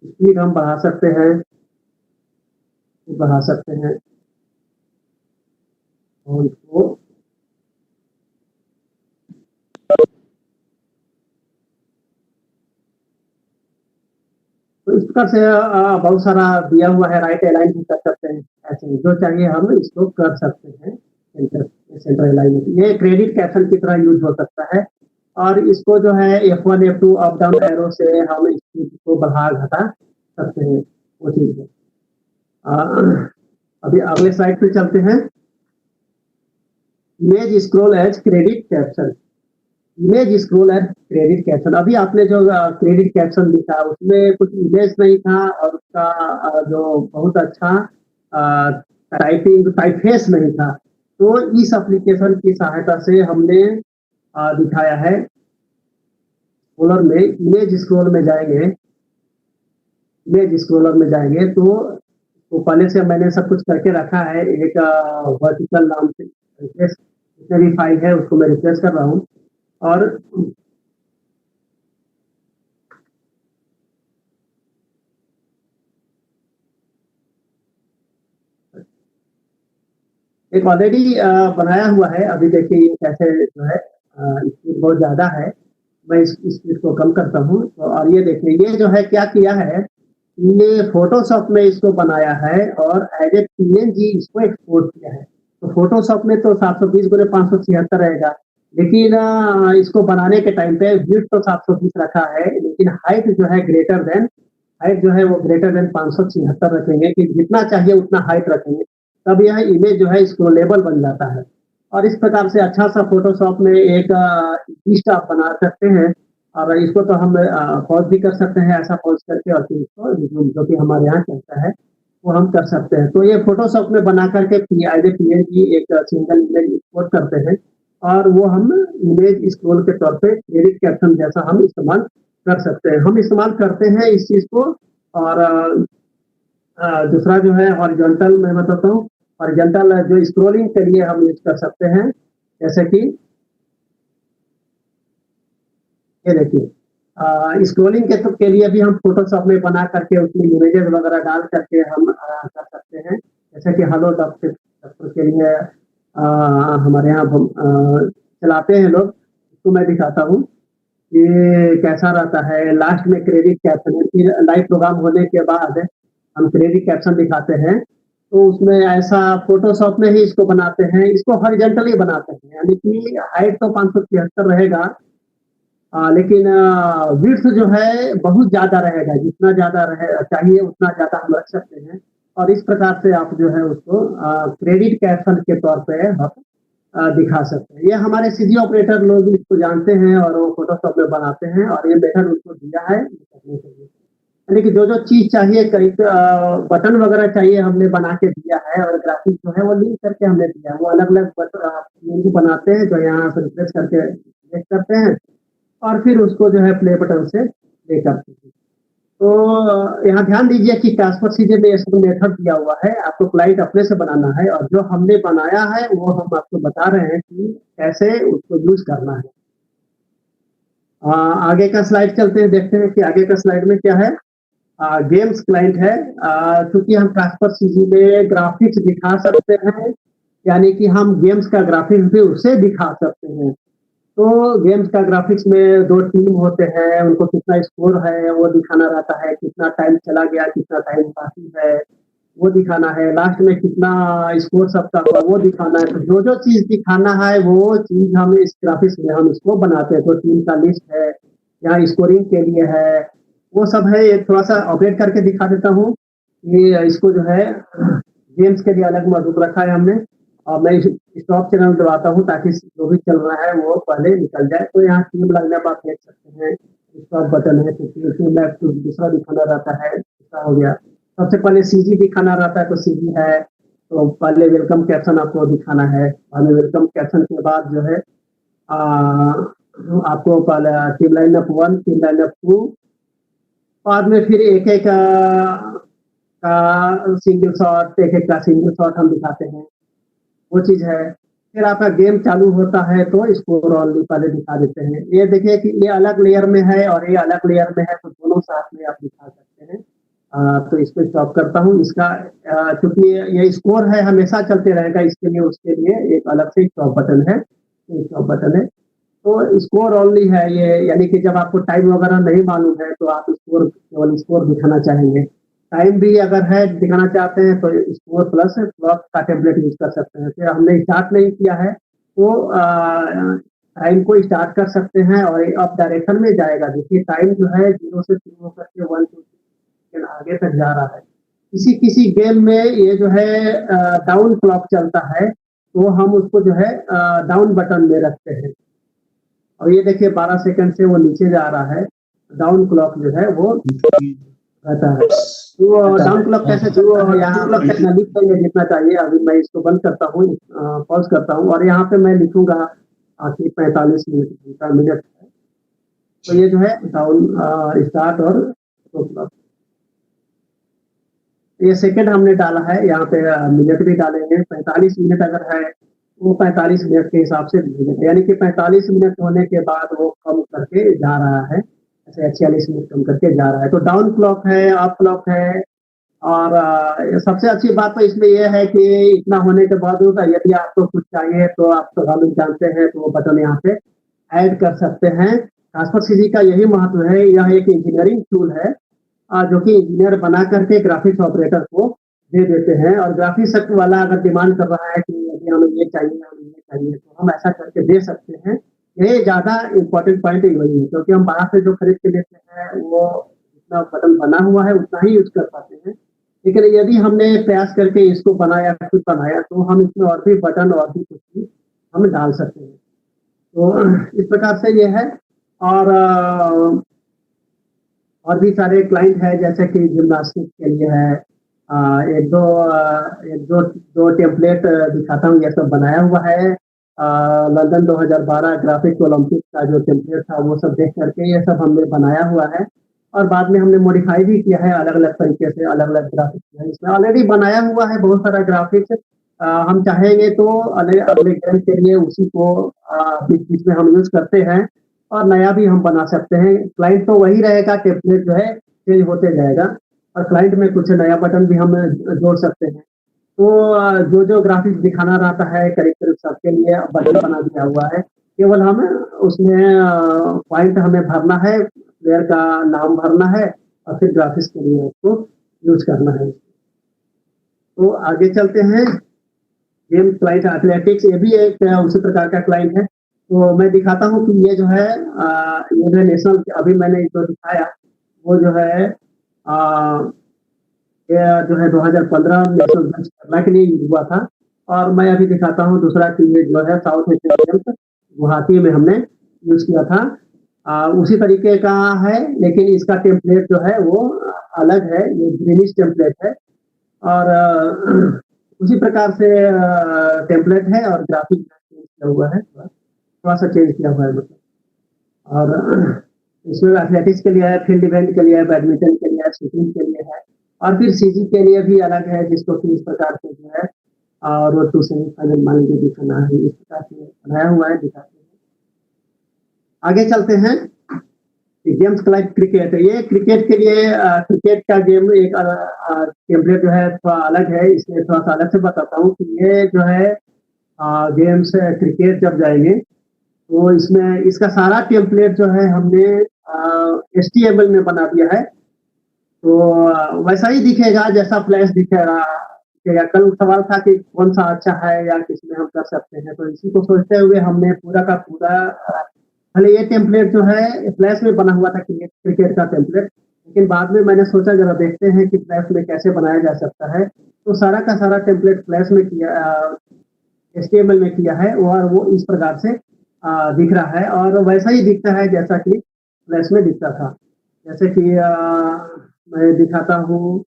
स्पीड हम बढ़ा सकते हैं, और इसको तो इस प्रकार से बहुत सारा दिया हुआ है, राइट अलाइन भी कर सकते हैं, ऐसे जो चाहिए हम इसको कर सकते हैं। सेंटर अलाइनमेंट ये क्रेडिट कैप्शन की तरह यूज हो सकता है और इसको जो है F1 F2 up down arrow से हम इस चीज को बढ़ा घटा सकते हैं, वो चीज है। अभी अगले स्लाइड पे चलते हैं। Image scroll as credit caption. Image scroll as credit caption. अभी आपने जो क्रेडिट कैप्शन लिखा उसमें कुछ इमेज नहीं था और उसका जो बहुत अच्छा टाइपफेस नहीं था, तो इस एप्लीकेशन की सहायता से हमने दिखाया है। स्क्रॉलर में इमेज स्क्रॉल में जाएंगे, इमेज स्क्रॉलर में जाएंगे तो पहले से मैंने सब कुछ करके रखा है। एक वर्टिकल नाम से रिफ्रेश जितने भी फाइल है उसको मैं रिफ्रेश कर रहा हूँ और एक ऑलरेडी बनाया हुआ है। अभी देखिए ये कैसे जो है स्पीड बहुत ज्यादा है, मैं इस स्पीड को कम करता हूँ। तो और ये देखिए ये जो है क्या किया है, ये फोटोशॉप में इसको बनाया है और एज ए PNG इसको एक्सपोर्ट किया है। तो फोटोशॉप में तो 720 गुणे 576 रहेगा, लेकिन इसको बनाने के टाइम पे विड्थ तो 720 रखा है, लेकिन हाइट जो है ग्रेटर देन, हाइट जो है वो ग्रेटर देन 576 रखेंगे कि जितना चाहिए उतना हाइट रखेंगे, तब यह इमेज जो है स्क्रॉलेबल बन जाता है। और इस प्रकार से अच्छा सा फोटोशॉप में एक लिस्ट आप बना सकते हैं और इसको तो हम पॉज भी कर सकते हैं, ऐसा पॉज करके, और फिर इसको जो कि हमारे यहाँ चलता है वो हम कर सकते हैं। तो ये फोटोशॉप में बना करके एज ए PNG एक सिंगल इमेज एक्सपोर्ट करते हैं और वो हम इमेज स्क्रॉल के तौर पे क्रेडिट कैप्शन जैसा हम इस्तेमाल कर सकते हैं। हम इस्तेमाल करते हैं इस चीज को। और दूसरा जो है हॉरिजॉन्टल मैं बताता हूँ। हॉरिजॉन्टल जो स्क्रॉलिंग के लिए हम यूज कर सकते हैं, जैसे कि ये देखिए स्क्रॉलिंग के लिए भी हम फोटोशॉप में बना करके उसमें इमेजेस वगैरह डाल करके हम कर सकते हैं। जैसे कि हेलो डॉक्टर के लिए हमारे यहाँ चलाते हैं लोग, इसको मैं दिखाता हूँ ये कैसा रहता है। लास्ट में क्रेडिट कैप्शन, फिर लाइव प्रोग्राम होने के बाद हम क्रेडिट कैप्शन दिखाते हैं, तो उसमें ऐसा फोटोशॉप में ही इसको बनाते हैं, इसको हॉरिजॉन्टली बनाते हैं, यानी कि हाइट तो 576 रहेगा लेकिन विड्थ जो है बहुत ज्यादा रहेगा, जितना ज्यादा चाहिए उतना ज्यादा हम रख सकते हैं। और इस प्रकार से आप जो है उसको क्रेडिट कैप्शन के तौर पे आप दिखा सकते हैं। ये हमारे CG ऑपरेटर लोग इसको जानते हैं और वो फोटोशॉप में बनाते हैं और ये मेथड उनको दिया है करने के लिए। यानी कि जो चीज चाहिए, कई बटन वगैरह चाहिए हमने बना के दिया है और ग्राफिक जो है वो लिंक करके हमने दिया है। वो अलग अलग बटन बनाते हैं जो यहाँ से रिफ्रेश करके देख करते हैं और फिर उसको जो है प्ले बटन से प्ले करते हैं। तो यहाँ ध्यान दीजिए कि ट्रांसफर सीजे में ये सब मेथड दिया हुआ है, आपको क्लाइंट अपने से बनाना है और जो हमने बनाया है वो हम आपको बता रहे हैं कि कैसे उसको यूज करना है। आगे का स्लाइड चलते हैं, देखते हैं कि आगे का स्लाइड में क्या है। गेम्स क्लाइंट है, क्योंकि हम ट्रांसफर सीजी में ग्राफिक्स दिखा सकते हैं, यानी कि हम गेम्स का ग्राफिक्स भी उससे दिखा सकते हैं। तो गेम्स का ग्राफिक्स में 2 टीम होते हैं, उनको कितना स्कोर है वो दिखाना रहता है, कितना टाइम चला गया, कितना टाइम बाकी है वो दिखाना है, लास्ट में कितना स्कोर सबका हुआ वो दिखाना है। तो जो चीज दिखाना है वो चीज हम इस ग्राफिक्स में हम इसको बनाते हैं। तो टीम का लिस्ट है, यहाँ स्कोरिंग के लिए है, वो सब है। ये थोड़ा सा ऑपरेट करके दिखा देता हूँ। ये इसको जो है गेम्स के लिए अलग मॉड्यूल रखा है हमने और मैं स्टॉप चैनल दबाता हूँ ताकि जो भी चल रहा है वो पहले निकल जाए। तो यहाँ टीम लगने पर आप देख सकते हैं स्टॉप बटन है, टीम लेफ्ट दूसरा दिखाना रहता है, दूसरा हो गया। सबसे पहले CG दिखाना रहता है तो CG है, तो पहले वेलकम कैप्शन आपको दिखाना है, पहले वेलकम कैप्शन के बाद जो है आपको पहले टीम लाइनअप 1, टीम लाइनअप 2, बाद में फिर एक-एक का सिंगल शॉट, एक-एक का सिंगल शॉट हम दिखाते हैं, वो चीज़ है। फिर आपका गेम चालू होता है तो स्कोर ओनली पहले दिखा देते हैं। ये देखिए कि ये अलग लेयर में है और ये अलग लेयर में है, तो दोनों साथ में आप दिखा सकते हैं। तो इसको स्टॉप करता हूँ। इसका चूँकि ये स्कोर है हमेशा चलते रहेगा, इसके लिए उसके लिए एक अलग से स्टॉप बटन है, ये स्टॉप बटन है। तो स्कोर ओनली है ये, यानी कि जब आपको टाइम वगैरह नहीं मालूम है तो आप स्कोर केवल स्कोर दिखाना चाहेंगे। टाइम भी अगर है दिखाना चाहते हैं तो स्कोर प्लस क्लॉक का टेम्पलेट यूज़ कर सकते हैं। फिर हमने स्टार्ट नहीं किया है तो टाइम को स्टार्ट कर सकते हैं और ये अप डायरेक्शन में जाएगा। देखिए टाइम जो है 0 से शुरू होकर के 1 2 3 आगे तक जा रहा है। किसी-किसी गेम में ये जो है डाउन क्लॉक चलता है, तो हम उसको जो है डाउन बटन में रखते हैं। और ये देखिए 12 सेकंड से वो नीचे जा रहा है, डाउन क्लॉक जो है वो रहता है। तो डाउन क्लॉक कैसे चलता है, यहाँ क्लॉक कितना लिख के लिखना चाहिए। अभी मैं इसको बंद करता हूँ, पॉज़ करता हूँ और यहाँ पे मैं लिखूँगा कि 45 मिनट घंटा मिनट है। तो ये जो है डाउन स्टार्ट और स्टॉप क्लॉक। ये सेकंड हमने डाला है, यहाँ पे मिनट भी डालेंगे। 45 मिनट अगर है, वो 45 मिनट के हिसाब से लिखेंगे, यानी कि 45 मिनट होने के बाद वो कम करके जा रहा है, ऐसे 46 मिनट कम करके जा रहा है। तो डाउन क्लॉक है, अप क्लॉक है और सबसे अच्छी बात तो इसमें ये है कि इतना होने के बावजूद यदि आपको कुछ चाहिए तो आप स्वाभाविक जानते हैं, तो वो बटन यहाँ पे ऐड कर सकते हैं। खासकर सीजी का यही महत्व है, यह एक इंजीनियरिंग टूल है जो कि इंजीनियर बना करके ग्राफिक्स ऑपरेटर को दे देते हैं और ग्राफिक्स वाला अगर डिमांड कर रहा है कि यदि हमें ये चाहिए, हमें ये चाहिए, तो हम ऐसा करके दे सकते हैं। ये ज़्यादा इम्पोर्टेंट पॉइंट वही है, क्योंकि हम बाहर से जो खरीद के लेते हैं, वो जितना बटन बना हुआ है उतना ही यूज़ कर पाते हैं। लेकिन यदि हमने प्रयास करके इसको बनाया, खुद बनाया, तो हम इसमें और भी बटन और भी कुछ भी हम डाल सकते हैं। तो इस प्रकार से ये है और और भी सारे क्लाइंट हैं, जैसे कि जिम्नास्टिक के लिए है। एक दो टेम्पलेट दिखाता हूँ, ये सब बनाया हुआ है। लंदन 2012 ग्राफिक्स ओलंपिक का जो टेम्पलेट था, वो सब देख करके ये सब हमने बनाया हुआ है और बाद में हमने मॉडिफाई भी किया है अलग-अलग तरीके से, अलग-अलग ग्राफिक्स है। इसमें ऑलरेडी बनाया हुआ है बहुत सारा ग्राफिक्स। हम चाहेंगे तो अगले गेम के लिए उसी को बीच-बीच में हम यूज़ करते हैं और नया भी हम बना सकते हैं। क्लाइंट तो वही रहेगा, टेम्पलेट जो है चेंज होते जाएगा और क्लाइंट में कुछ नया बटन भी हम जोड़ सकते हैं। तो जो ग्राफिक्स दिखाना रहता है करीब-करीब सबके लिए बटन बना दिया हुआ है। केवल हम उसमें पॉइंट हमें भरना है, प्लेयर का नाम भरना है और फिर ग्राफिक्स के लिए उसको यूज़ करना है। तो आगे चलते हैं। गेम क्लाइंट एथलेटिक्स, ये भी एक उसी प्रकार का क्लाइंट है। तो मैं दिखाता हूँ कि ये जो है ये जो नेशनल अभी मैंने जो दिखाया, वो जो है ये जो है 2015 नेशनल गेम्स केरला के लिए यूज़ हुआ था और मैं अभी दिखाता हूँ दूसरा कि ये जो है साउथ एशियन गेम्स गुवाहाटी में हमने यूज़ किया था। उसी तरीके का है, लेकिन इसका टेम्पलेट जो है वो अलग है, ये ग्रीनिश टेम्पलेट है और उसी प्रकार से टेम्पलेट है और ग्राफिक चेंज किया हुआ है, थोड़ा-सा चेंज किया हुआ है मतलब। और इसमें एथलेटिक्स के लिए है, फील्ड इवेंट के लिए है, बैडमिंटन के लिए है, शूटिंग के लिए है और फिर सीजी के लिए भी अलग है, जिसको कि इस प्रकार से जो है रोड टू सेमीफाइनल मान लीजिए दिखाना है, इस प्रकार से बनाया हुआ है, दिखाते हैं। आगे चलते हैं। गेम्स क्लाइंट क्रिकेट, ये क्रिकेट के लिए क्रिकेट का गेम एक टेम्पलेट जो है थोड़ा अलग है, इसलिए थोड़ा-सा अलग से बताता हूँ कि ये जो है गेम्स क्रिकेट जब जाएँगे, तो इसमें इसका सारा टेम्पलेट जो है हमने एचटीएमएल में बना दिया है। तो वैसा ही दिखेगा जैसा फ्लैश दिखेगा। दिखेगा। कल सवाल था कि कौन-सा अच्छा है या किसमें हम कर सकते हैं, तो इसी को सोचते हुए हमने पूरा का पूरा पहले ये टेम्पलेट जो है फ्लैश में बना हुआ था क्रिकेट का टेम्पलेट, लेकिन बाद में मैंने सोचा ज़रा देखते हैं कि फ्लैश में कैसे बनाया जा सकता है। तो सारा का सारा टेम्पलेट फ्लैश में किया एचटीएमएल में किया है और वो इस प्रकार से दिख रहा है और वैसा ही दिखता है जैसा कि फ्लैश में दिखता था। जैसे कि मैं दिखाता हूँ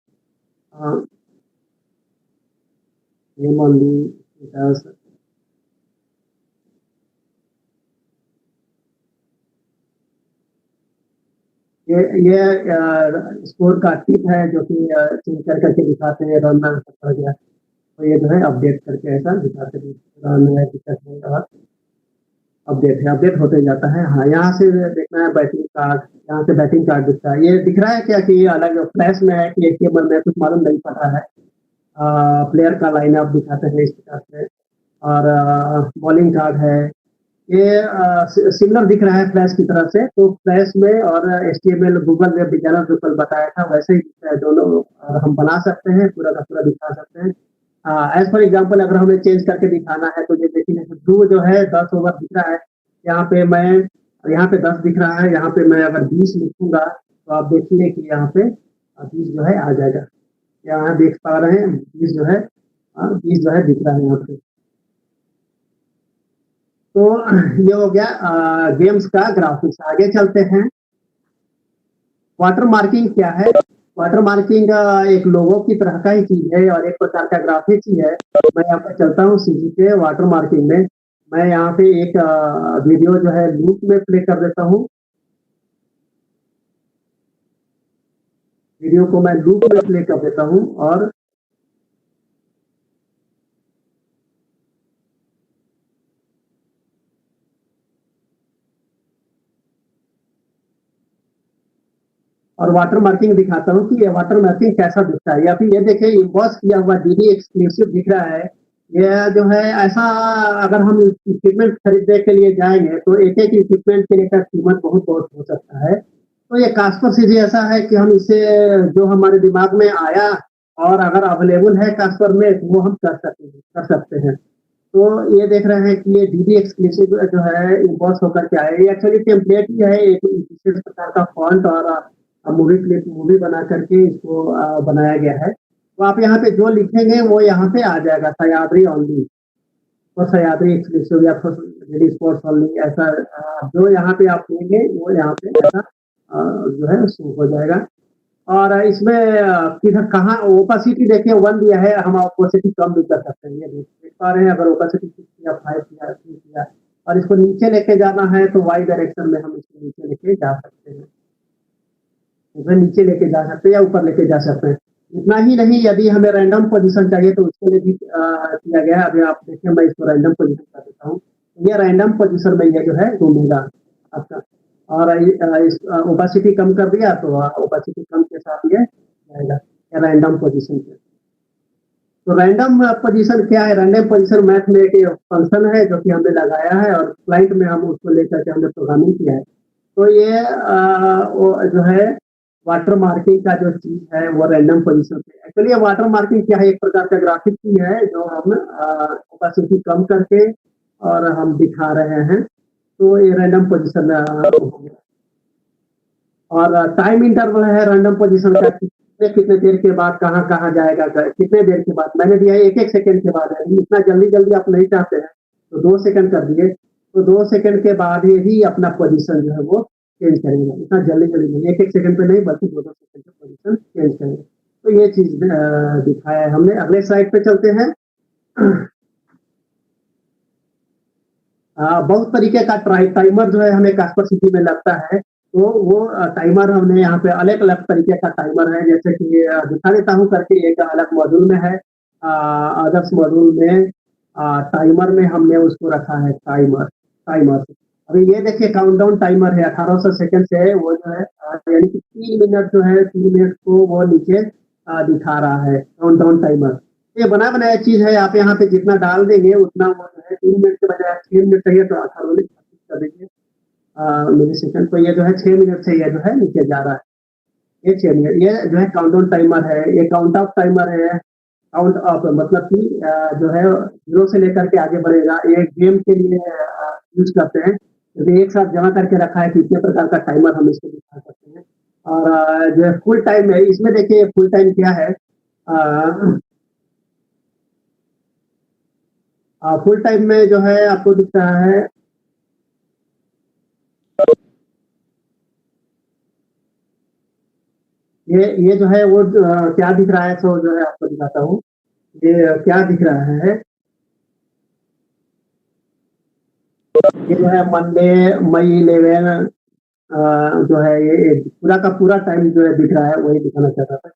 ये मान ली ये स्कोर का टिप है जो कि चेंज कर करके दिखाते हैं रन पड़ गया, तो ये जो है अपडेट करके ऐसा दिखाते हैं रन है दिक्कत है और अपडेट होते जाता है। हाँ, यहाँ से देखना है बैटिंग कार्ड, यहाँ से बैटिंग कार्ड दिखता है। ये दिख रहा है क्या कि ये अलग फ्लैश में है कि एचटीएमएल में, कुछ मालूम नहीं पड़ रहा है। प्लेयर का लाइनअप दिखाते हैं इस प्रकार से और बॉलिंग कार्ड है। ये सिमिलर दिख रहा है फ्लैश की तरह से, तो फ्लैश में और एचटीएमएल गूगल वेब डिजाइनर जो कल बताया था वैसे ही दिखता है दोनों, और हम बना सकते हैं, पूरा का पूरा दिखा सकते हैं। एज फॉर एग्जाम्पल अगर हमें चेंज करके दिखाना है तो ये देखिए ध्रुव जो है 10 ओवर दिख रहा है, यहाँ पे मैं यहाँ पे 10 दिख रहा है, यहाँ पे मैं अगर 20 लिखूंगा तो आप देखिए कि यहाँ पे 20 जो है आ जाएगा। यहाँ देख पा रहे हैं 20 जो है 20 जो है दिख रहा है यहाँ पे। तो ये हो गया गेम्स का ग्राफिक्स। आगे चलते हैं। वाटर मार्किंग क्या है? वाटर मार्किंग एक लोगो की तरह का ही चीज है और एक प्रकार का ग्राफिक्स ही है। मैं यहाँ पे चलता हूँ सीजी पे वाटर मार्किंग में। मैं यहाँ पे एक वीडियो जो है लूप में प्ले कर देता हूँ। वीडियो को मैं लूप में प्ले कर देता हूँ और वाटर मार्किंग दिखाता हूँ कि ये वाटर मार्किंग कैसा दिखता है। या फिर ये देखिए इम्बॉस किया हुआ डीडी एक्सक्लूसिव दिख रहा है। ये जो है ऐसा, अगर हम इक्विपमेंट खरीदने के लिए जाएंगे तो एक एक इक्विपमेंट के लिए का कीमत बहुत बहुत हो सकता है। तो ये कास्पर सीजी ऐसा है कि हम इसे जो हमारे दिमाग में आया और अगर अवेलेबल है कास्पर में तो वो हम कर सकते हैं। तो ये देख रहे हैं कि ये डीडी एक्सक्लूसिव जो है इम्बॉस होकर के आया। ये एक्चुअली टेम्पलेट ही है, एक विशेष प्रकार का फॉन्ट और मूवी बना करके इसको बनाया गया है। तो आप यहाँ पे जो लिखेंगे वो यहाँ पे आ जाएगा, सह्याद्री ओनली और सह्याद्री एक्सक्लूसिव या लेडी स्पोर्ट्स ओनली, ऐसा जो यहाँ पे आप लेंगे वो यहाँ पे ऐसा जो है शो हो जाएगा। और इसमें किधर कहाँ ओपेसिटी देखिए 1 दिया है, हम ओपेसिटी कम भी कर सकते हैं। ये देख पा रहे हैं, अगर ओपेसिटी 6 किया 5 किया 3 किया और इसको नीचे लेके जाना है तो वाई डायरेक्शन में हम इसको नीचे लेके जा सकते हैं, नीचे लेके जा सकते हैं या ऊपर लेके जा सकते हैं। इतना ही नहीं, यदि हमें रैंडम पोजीशन चाहिए तो उसके लिए भी किया गया है। अभी आप देखिए मैं इसको रैंडम पोजीशन कर देता हूँ, ये रैंडम पोजीशन में ये जो है घूमेगा आपका। और इस ओपेसिटी कम कर दिया तो ओपेसिटी कम के साथ ये जाएगा रैंडम पोजीशन पे। तो रैंडम पोजीशन क्या है? रैंडम पोजीशन मैथ में एक फंक्शन है जो कि हमने लगाया है और फ्लाइट में हम उसको लेकर के हमने प्रोग्रामिंग किया है। तो ये वो जो है वाटर मार्किंग का जो चीज है वो रैंडम पोजीशन पे। एक्चुअली वाटर मार्किंग क्या है? एक प्रकार का ग्राफिक्स ही है जो हम ओपेसिटी कम करके और हम दिखा रहे हैं। तो ये रैंडम पोजीशन हो गया। और टाइम इंटरवल है रैंडम पोजीशन का, कितने देर के बाद कहाँ जाएगा, कितने देर के बाद। मैंने दिया है 1-1 सेकंड के बाद है, इतना जल्दी आप नहीं चाहते हैं तो 2 सेकंड कर दिए, तो 2 सेकंड के बाद ही अपना पोजीशन जो है वो चेंज करेगा। इतना जल्दी नहीं, 1-1 सेकंड पे नहीं बल्कि 2-2 सेकंड पे पोजीशन चेंज करेगा। तो ये चीज दिखाया है हमने। अगले स्लाइड पे चलते हैं। बहुत तरीके का टाइमर जो है हमें कास्पर सिटी में लगता है। तो वो टाइमर हमने यहाँ पे अलग अलग तरीके का टाइमर है, जैसे कि दिखा देता हूँ करके। एक अलग मॉड्यूल में है, आदर्श मॉड्यूल में टाइमर में हमने उसको रखा है टाइमर। अभी ये देखिए काउंटडाउन टाइमर है 1800 सेकंड से, वो जो है यानी कि 3 मिनट जो है 3 मिनट को वो नीचे दिखा रहा है काउंटडाउन टाइमर। ये बनाया चीज है, आप यहाँ पे जितना डाल देंगे उतना वो जो है 3 मिनट के बजाय 6 मिनट चाहिए तो 18 कर देंगे मिली सेकंड। तो ये जो है 6 मिनट से ये जो है नीचे जा रहा है, ये 6 मिनट। ये जो है काउंटडाउन टाइमर है। ये काउंट ऑफ टाइमर है। काउंट ऑफ मतलब कि जो है 0 से लेकर के आगे बढ़ेगा। ये गेम के लिए यूज करते हैं, क्योंकि एक साथ जमा करके रखा है कि इतने प्रकार का टाइमर हम इसको दिखा सकते हैं। और जो है फुल टाइम है, इसमें देखिए फुल टाइम क्या है। फुल टाइम में जो है आपको दिख रहा है ये जो है वो क्या दिख रहा है, तो जो है आपको दिखाता हूँ। ये क्या दिख रहा है, ये जो है मंडे मई 11 जो है ये पूरा का पूरा टाइम जो है दिख रहा है, वही दिखाना चाहता था।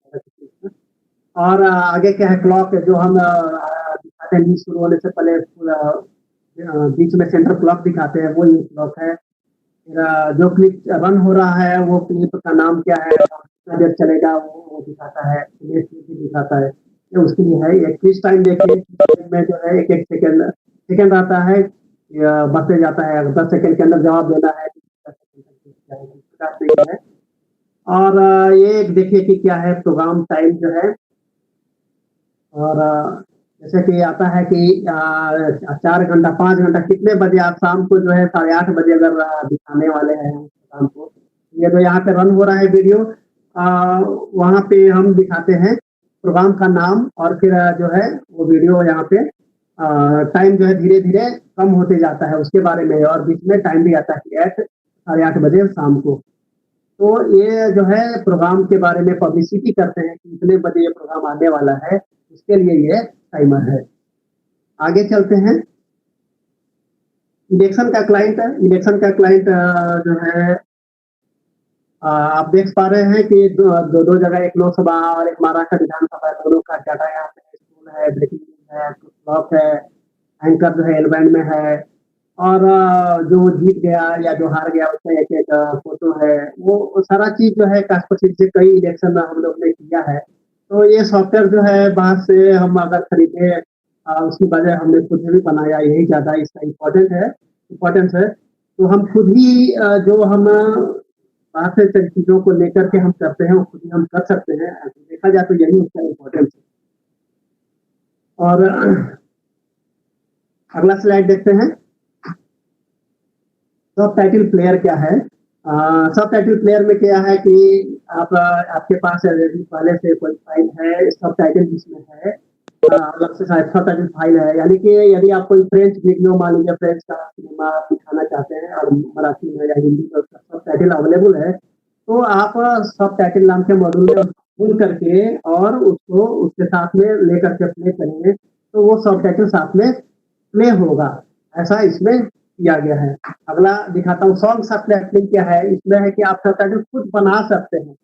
और आगे क्या है, क्लॉक है जो हम दिखाते हैं न्यूज शुरू होने से पहले पूरा बीच में सेंटर क्लॉक दिखाते हैं, वो ये क्लॉक है। फिर जो क्लिप रन हो रहा है वो क्लिप का नाम क्या है, कितना देर चलेगा वो दिखाता है, इमेज भी दिखाता है। ये उसके लिए है। ये क्विज टाइम देखिए में जो है एक सेकंड आता है, बढ़ते जाता है। 10 सेकंड के अंदर जवाब देना है, 10 सेकंड है। और ये देखिए कि क्या है प्रोग्राम टाइम जो है। और जैसे कि आता है कि 4 घंटा 5 घंटा कितने बजे आप शाम को जो है 8:30 बजे अगर दिखाने वाले हैं शाम को, ये जो यहाँ पे रन हो रहा है वीडियो, वहाँ पे हम दिखाते हैं प्रोग्राम का नाम और फिर जो है वो वीडियो यहाँ पे टाइम जो है धीरे धीरे कम होते जाता है उसके बारे में, और बीच में टाइम भी आता है कि 8:30 बजे शाम को। तो ये जो है प्रोग्राम के बारे में पब्लिसिटी करते हैं कि इतने बजे ये प्रोग्राम आने वाला है, उसके लिए ये टाइमर है। आगे चलते हैं। इलेक्शन का क्लाइंट है। इलेक्शन का क्लाइंट जो है आप देख पा रहे हैं कि दो जगह, एक लोकसभा और एक महाराष्ट्र विधानसभा, दोनों का डाटा यहाँ पे स्कूल है, ब्रेकिंग न्यूज है, क्लॉक है, एंकर जो है एलबैंड में है, और जो जीत गया या जो हार गया उसका एक एक फोटो है। वो सारा चीज जो है कास्पसिल से कई इलेक्शन में हम लोग ने किया है। तो ये सॉफ्टवेयर जो है बाहर से हम अगर खरीदे, उसकी वजह हमने खुद भी बनाया, यही ज्यादा इसका इम्पोर्टेंस है। तो हम खुद ही जो हम बाहर से चीजों को लेकर के हम करते हैं वो खुद ही हम कर सकते हैं। देखा जाए तो यही उसका इम्पोर्टेंस है। और अगला स्लाइड देखते हैं। सब टाइटल प्लेयर क्या है? सब टाइटल प्लेयर में क्या है कि आपके पास यदि पहले से कोई फाइल है, सब टाइटल जिसमें है, अलग से सब टाइटल फाइल है, यानी कि यदि आप कोई फ्रेंच वीडियो, मान लीजिए फ्रेंच का सिनेमा दिखाना चाहते हैं और मराठी में या हिंदी में उसका सब टाइटल अवेलेबल है, तो आप सब टाइटल नाम के मॉड्यूल में खोल करके और उसको उसके साथ में लेकर के प्ले करेंगे तो वो सब टाइटल साथ में प्ले होगा। ऐसा इसमें किया गया है। अगला दिखाता हूँ। सॉन्ग सबटाइटलिंग क्या है? इसमें है कि आप सबटाइटल खुद बना सकते हैं।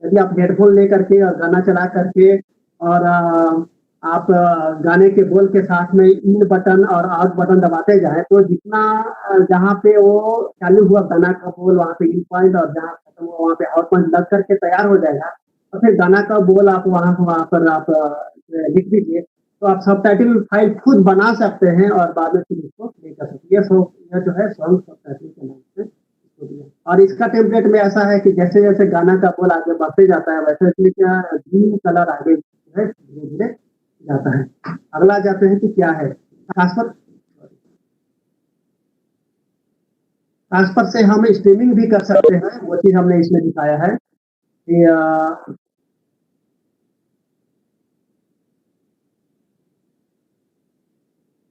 यदि आप हेडफोन लेकर के और गाना चला करके और आप गाने के बोल के साथ में इन बटन और आउट बटन दबाते जाएं, तो जितना जहाँ पे वो चालू हुआ गाना का बोल वहाँ पे इन पॉइंट और जहाँ खत्म हुआ वहाँ पे आउट पॉइंट लग करके तैयार हो जाएगा। और फिर गाना का बोल आप वहाँ पर आप लिख दीजिए, तो आप सबटाइटल फाइल खुद बना सकते हैं और बाद में फिर इसको प्ले कर सकते हैं। यह जो है सॉन्ग सबटाइटल के नाम से इसको दिया। और इसका टेम्पलेट में ऐसा है कि जैसे जैसे गाना का बोल आगे बढ़ते जाता है वैसे वैसे क्या ग्रीन कलर आगे जो है धीरे धीरे जाता है। अगला जाते हैं कि क्या है ट्रांसफर से हम स्ट्रीमिंग भी कर सकते हैं। वो चीज हमने इसमें दिखाया है कि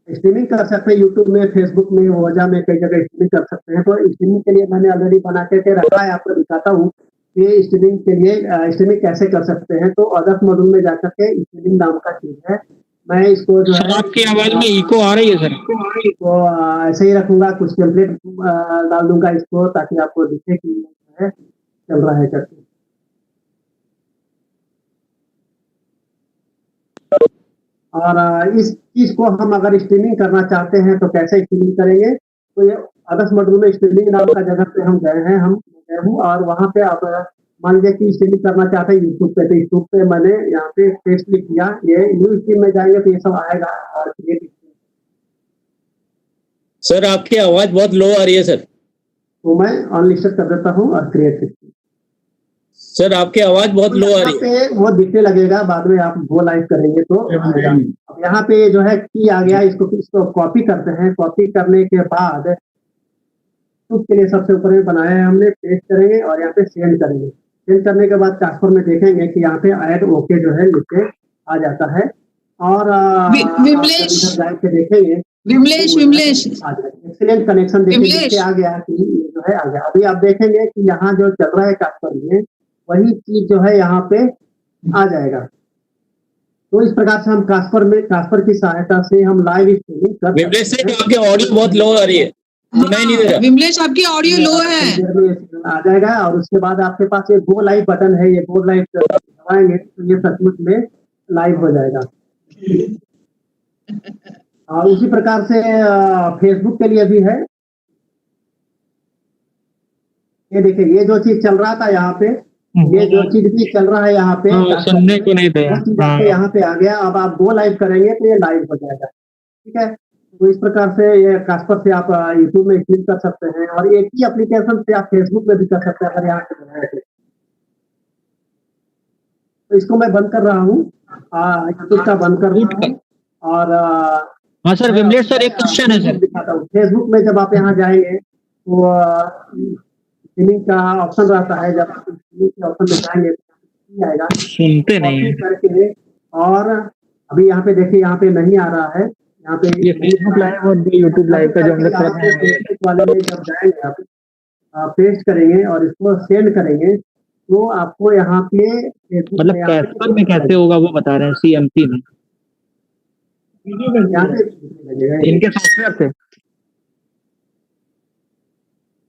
स्ट्रीमिंग कर सकते हैं यूट्यूब में, फेसबुक में, वजह में, कई जगह स्ट्रीमिंग कर सकते हैं। तो स्ट्रीमिंग के लिए मैंने ऑलरेडी बना के रखा है, आपको दिखाता हूँ कि स्ट्रीमिंग के लिए स्ट्रीमिंग कैसे कर सकते हैं। तो अदर्स मॉड्यूल में जाकर के स्ट्रीमिंग नाम का चीज है। मैं इसको जो है आपकी आवाज में इको आ रही है सर। तो ऐसे ही रखूंगा, कुछ टेम्पलेट डाल दूंगा इसको ताकि आपको दिखे कि जो है चल रहा है करके। और इस चीज को हम अगर स्ट्रीमिंग करना चाहते हैं तो कैसे स्ट्रीमिंग करेंगे? तो ये अदर्स मॉड्यूल में स्ट्रीमिंग नाम का जगह पे हम गए हूँ और वहाँ पे आप मान लीजिए कि स्ट्रीमिंग करना चाहते हैं यूट्यूब पे, तो यूट्यूब पे मैंने यहाँ पे पेस्ट लिख दिया। ये न्यू स्ट्रीम में जाएंगे तो ये सब आएगा। और क्रिएट सर आपकी आवाज बहुत लो आ रही है सर। तो मैं अनलिस्टेड कर देता हूँ और क्रिएट। सर आपकी आवाज बहुत लो आ रही है। वो दिखने लगेगा, बाद में आप गो लाइव करेंगे तो आएगा। अब यहाँ पे जो है की आ गया, इसको कॉपी करते हैं। कॉपी करने के बाद के लिए सबसे ऊपर में बनाया है हमने, पेस्ट करेंगे और यहाँ पे सेंड करेंगे। सेंड करने के बाद ट्रांसफर में देखेंगे कि यहाँ पे ऐड ओके जो है नीचे आ जाता है। और जाकर के देखेंगे विमलेश एक्सीलेंट कनेक्शन देखिए आ गया कि जो है आ गया। अभी आप देखेंगे कि यहाँ जो चल रहा है ट्रांसफर में वही चीज जो है यहाँ पे आ जाएगा। तो इस प्रकार से हम ट्रांसफर की सहायता से हम लाइव स्ट्रीमिंग कर सकते हैं। आपकी ऑडियो बहुत लो आ रही है। सुनाई नहीं दे रहा। विमलेश आपकी ऑडियो लो है। थोड़ी देर में ये सिग्नल आ जाएगा और उसके बाद आपके पास ये गो लाइव बटन है, ये गो लाइव दबाएंगे तो ये सचमुच में लाइव हो जाएगा। और उसी प्रकार से फेसबुक के लिए भी है। ये देखिए, ये जो चीज चल रहा था यहाँ पे, ये जो चीज भी चल रहा है यहाँ पे, सुनने को नहीं दे वो चीज आपके यहाँ पे आ गया। अब आप गो लाइव करेंगे तो ये लाइव हो जाएगा। ठीक है, तो इस प्रकार से ये कास्पर से आप यूट्यूब में क्लिक कर सकते हैं और एक ही एप्लीकेशन से आप फेसबुक में भी कर सकते हैं अगर यहाँ से बनाए थे। तो इसको मैं बंद कर रहा हूँ, यूट्यूब का बंद कर रहा हूँ। और हाँ सर, विमलेश सर एक क्वेश्चन है सर। दिखाता हूँ। फेसबुक में जब आप यहाँ जाएंगे तो स्ट्रीमिंग का ऑप्शन रहता है। जब आप स्ट्रीमिंग के ऑप्शन में जाएंगे तो आएगा, सुनते नहीं करके। और अभी यहाँ पे देखिए, यहाँ पे नहीं आ रहा है। यहाँ पे ये फेसबुक लाइव और यूट्यूब लाइव का जो हम लोग कर रहे हैं, फेसबुक वाले में जब जाएंगे आप पेस्ट करेंगे और इसको सेंड करेंगे तो आपको यहाँ पे मतलब कैस्पर में कैसे होगा वो बता रहे हैं, CMC में यहाँ पे इनके सॉफ्टवेयर से।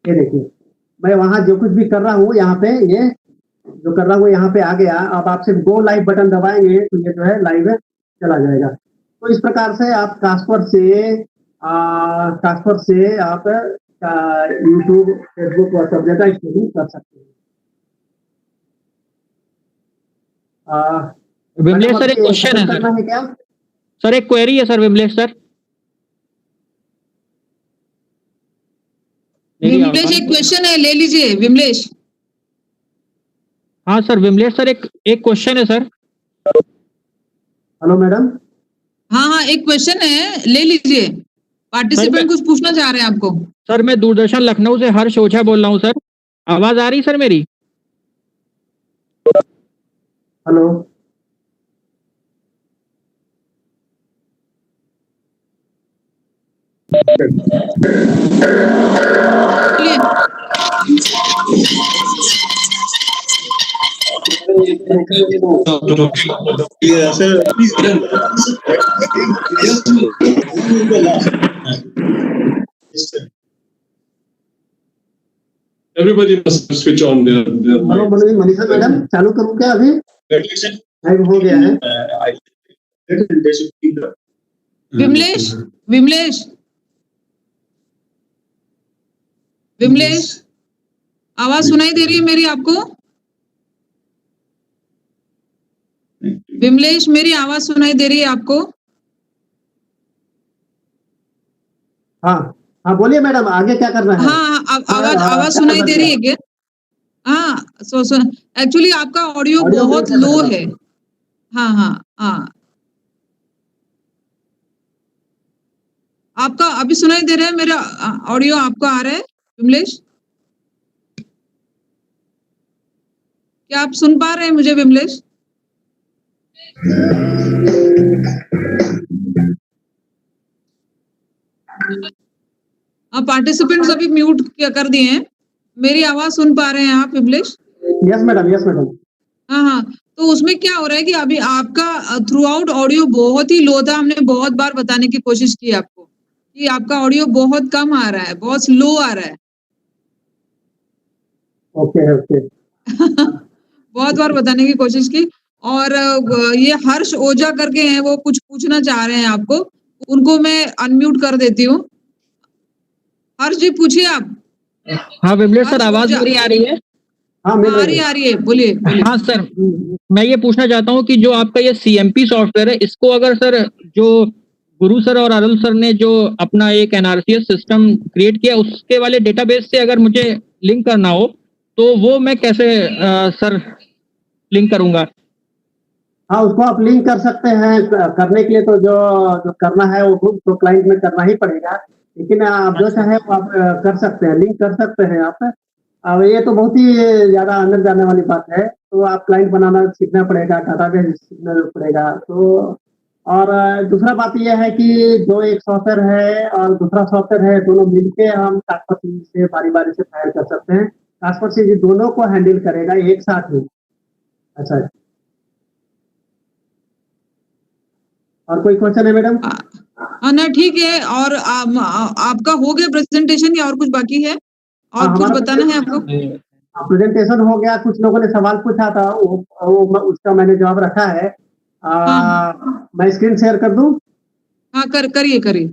ये देखिए, मैं वहां जो कुछ भी कर रहा हूँ यहाँ पे, ये जो कर रहा हूँ यहाँ पे आ गया। अब आप सिर्फ गो लाइव बटन दबाएंगे तो ये जो है लाइव चला जाएगा। तो इस प्रकार से आप कास्पर से आप यूट्यूब, फेसबुक और सब जगह स्ट्रीमिंग कर सकते हैं। विमलेश सर एक क्वेश्चन है सर। क्या सर एक क्वेरी है सर विमलेश सर। विमलेश एक क्वेश्चन है, ले लीजिए विमलेश। हाँ सर, विमलेश सर एक क्वेश्चन है सर। Hello madam. हाँ, एक क्वेश्चन है, ले लीजिए। पार्टिसिपेंट कुछ पूछना चाह रहे हैं आपको। सर मैं दूरदर्शन लखनऊ से हर्ष ओझा बोल रहा हूँ सर। आवाज आ रही सर मेरी? Hello. Everybody must switch on their hello Manisha madam, चालू करूँ क्या अभी? लाइव हो गया है। विमलेश विमलेश विमलेश, आवाज सुनाई दे रही है मेरी आपको? विमलेश, मेरी आवाज सुनाई दे रही है आपको? हाँ बोलिए मैडम, आगे क्या करना है? हाँ, आवाज सुनाई दे रही है क्या? हाँ, एक्चुअली आपका ऑडियो बहुत लो है। हाँ, आपका अभी सुनाई दे रहा है? मेरा ऑडियो आपको आ रहा है विमलेश? क्या आप सुन पा रहे हैं मुझे विमलेश? आप पार्टिसिपेंट्स अभी म्यूट कर दिए हैं। मेरी आवाज सुन पा रहे हैं आप विमलेश? Yes madam. हाँ, तो उसमें क्या हो रहा है कि अभी आपका थ्रू आउट ऑडियो बहुत ही लो था। हमने बहुत बार बताने की कोशिश की आपको कि आपका ऑडियो बहुत कम आ रहा है, बहुत स्लो आ रहा है। ओके। बहुत बार बताने की कोशिश की। और ये हर्ष ओझा करके हैं, वो कुछ पूछना चाह रहे हैं आपको। उनको मैं अनम्यूट कर देती हूँ। हर्ष जी पूछिए आप। हाँ विमलेश सर, आवाज मेरी आ रही है? हाँ, आ रही है, बोलिए। हाँ सर, मैं ये पूछना चाहता हूँ कि जो आपका ये CMP सॉफ्टवेयर है, इसको अगर सर जो गुरु सर और अरुल सर ने जो अपना एक NRCS सिस्टम क्रिएट किया, उसके वाले डेटाबेस से अगर मुझे लिंक करना हो तो वो मैं कैसे सर लिंक करूंगा? हाँ, उसको आप लिंक कर सकते हैं। करने के लिए तो जो करना है वो तो क्लाइंट में करना ही पड़ेगा, लेकिन आप जो चाहे वो आप कर सकते हैं, लिंक कर सकते हैं आप। अब ये तो बहुत ही ज्यादा अंदर जाने वाली बात है, तो आप क्लाइंट बनाना सीखना पड़ेगा, डाटाबेस सीखना पड़ेगा। तो और दूसरा बात यह है कि जो एक सॉफ्टवेयर है और दूसरा सॉफ्टवेयर है, दोनों मिलके हम कास्पर से बारी से फायर कर सकते हैं। कास्पर से दोनों को हैंडल करेगा एक साथ ही। अच्छा, और कोई क्वेश्चन है मैडम? ना ठीक है। और आपका हो गया प्रेजेंटेशन या और कुछ बाकी है? और कुछ हमारा बताना है आपको? प्रेजेंटेशन हो गया। कुछ लोगों ने सवाल पूछा था, उसका मैंने जवाब रखा है। मैं स्क्रीन शेयर कर दूं? हाँ, करिए करिए।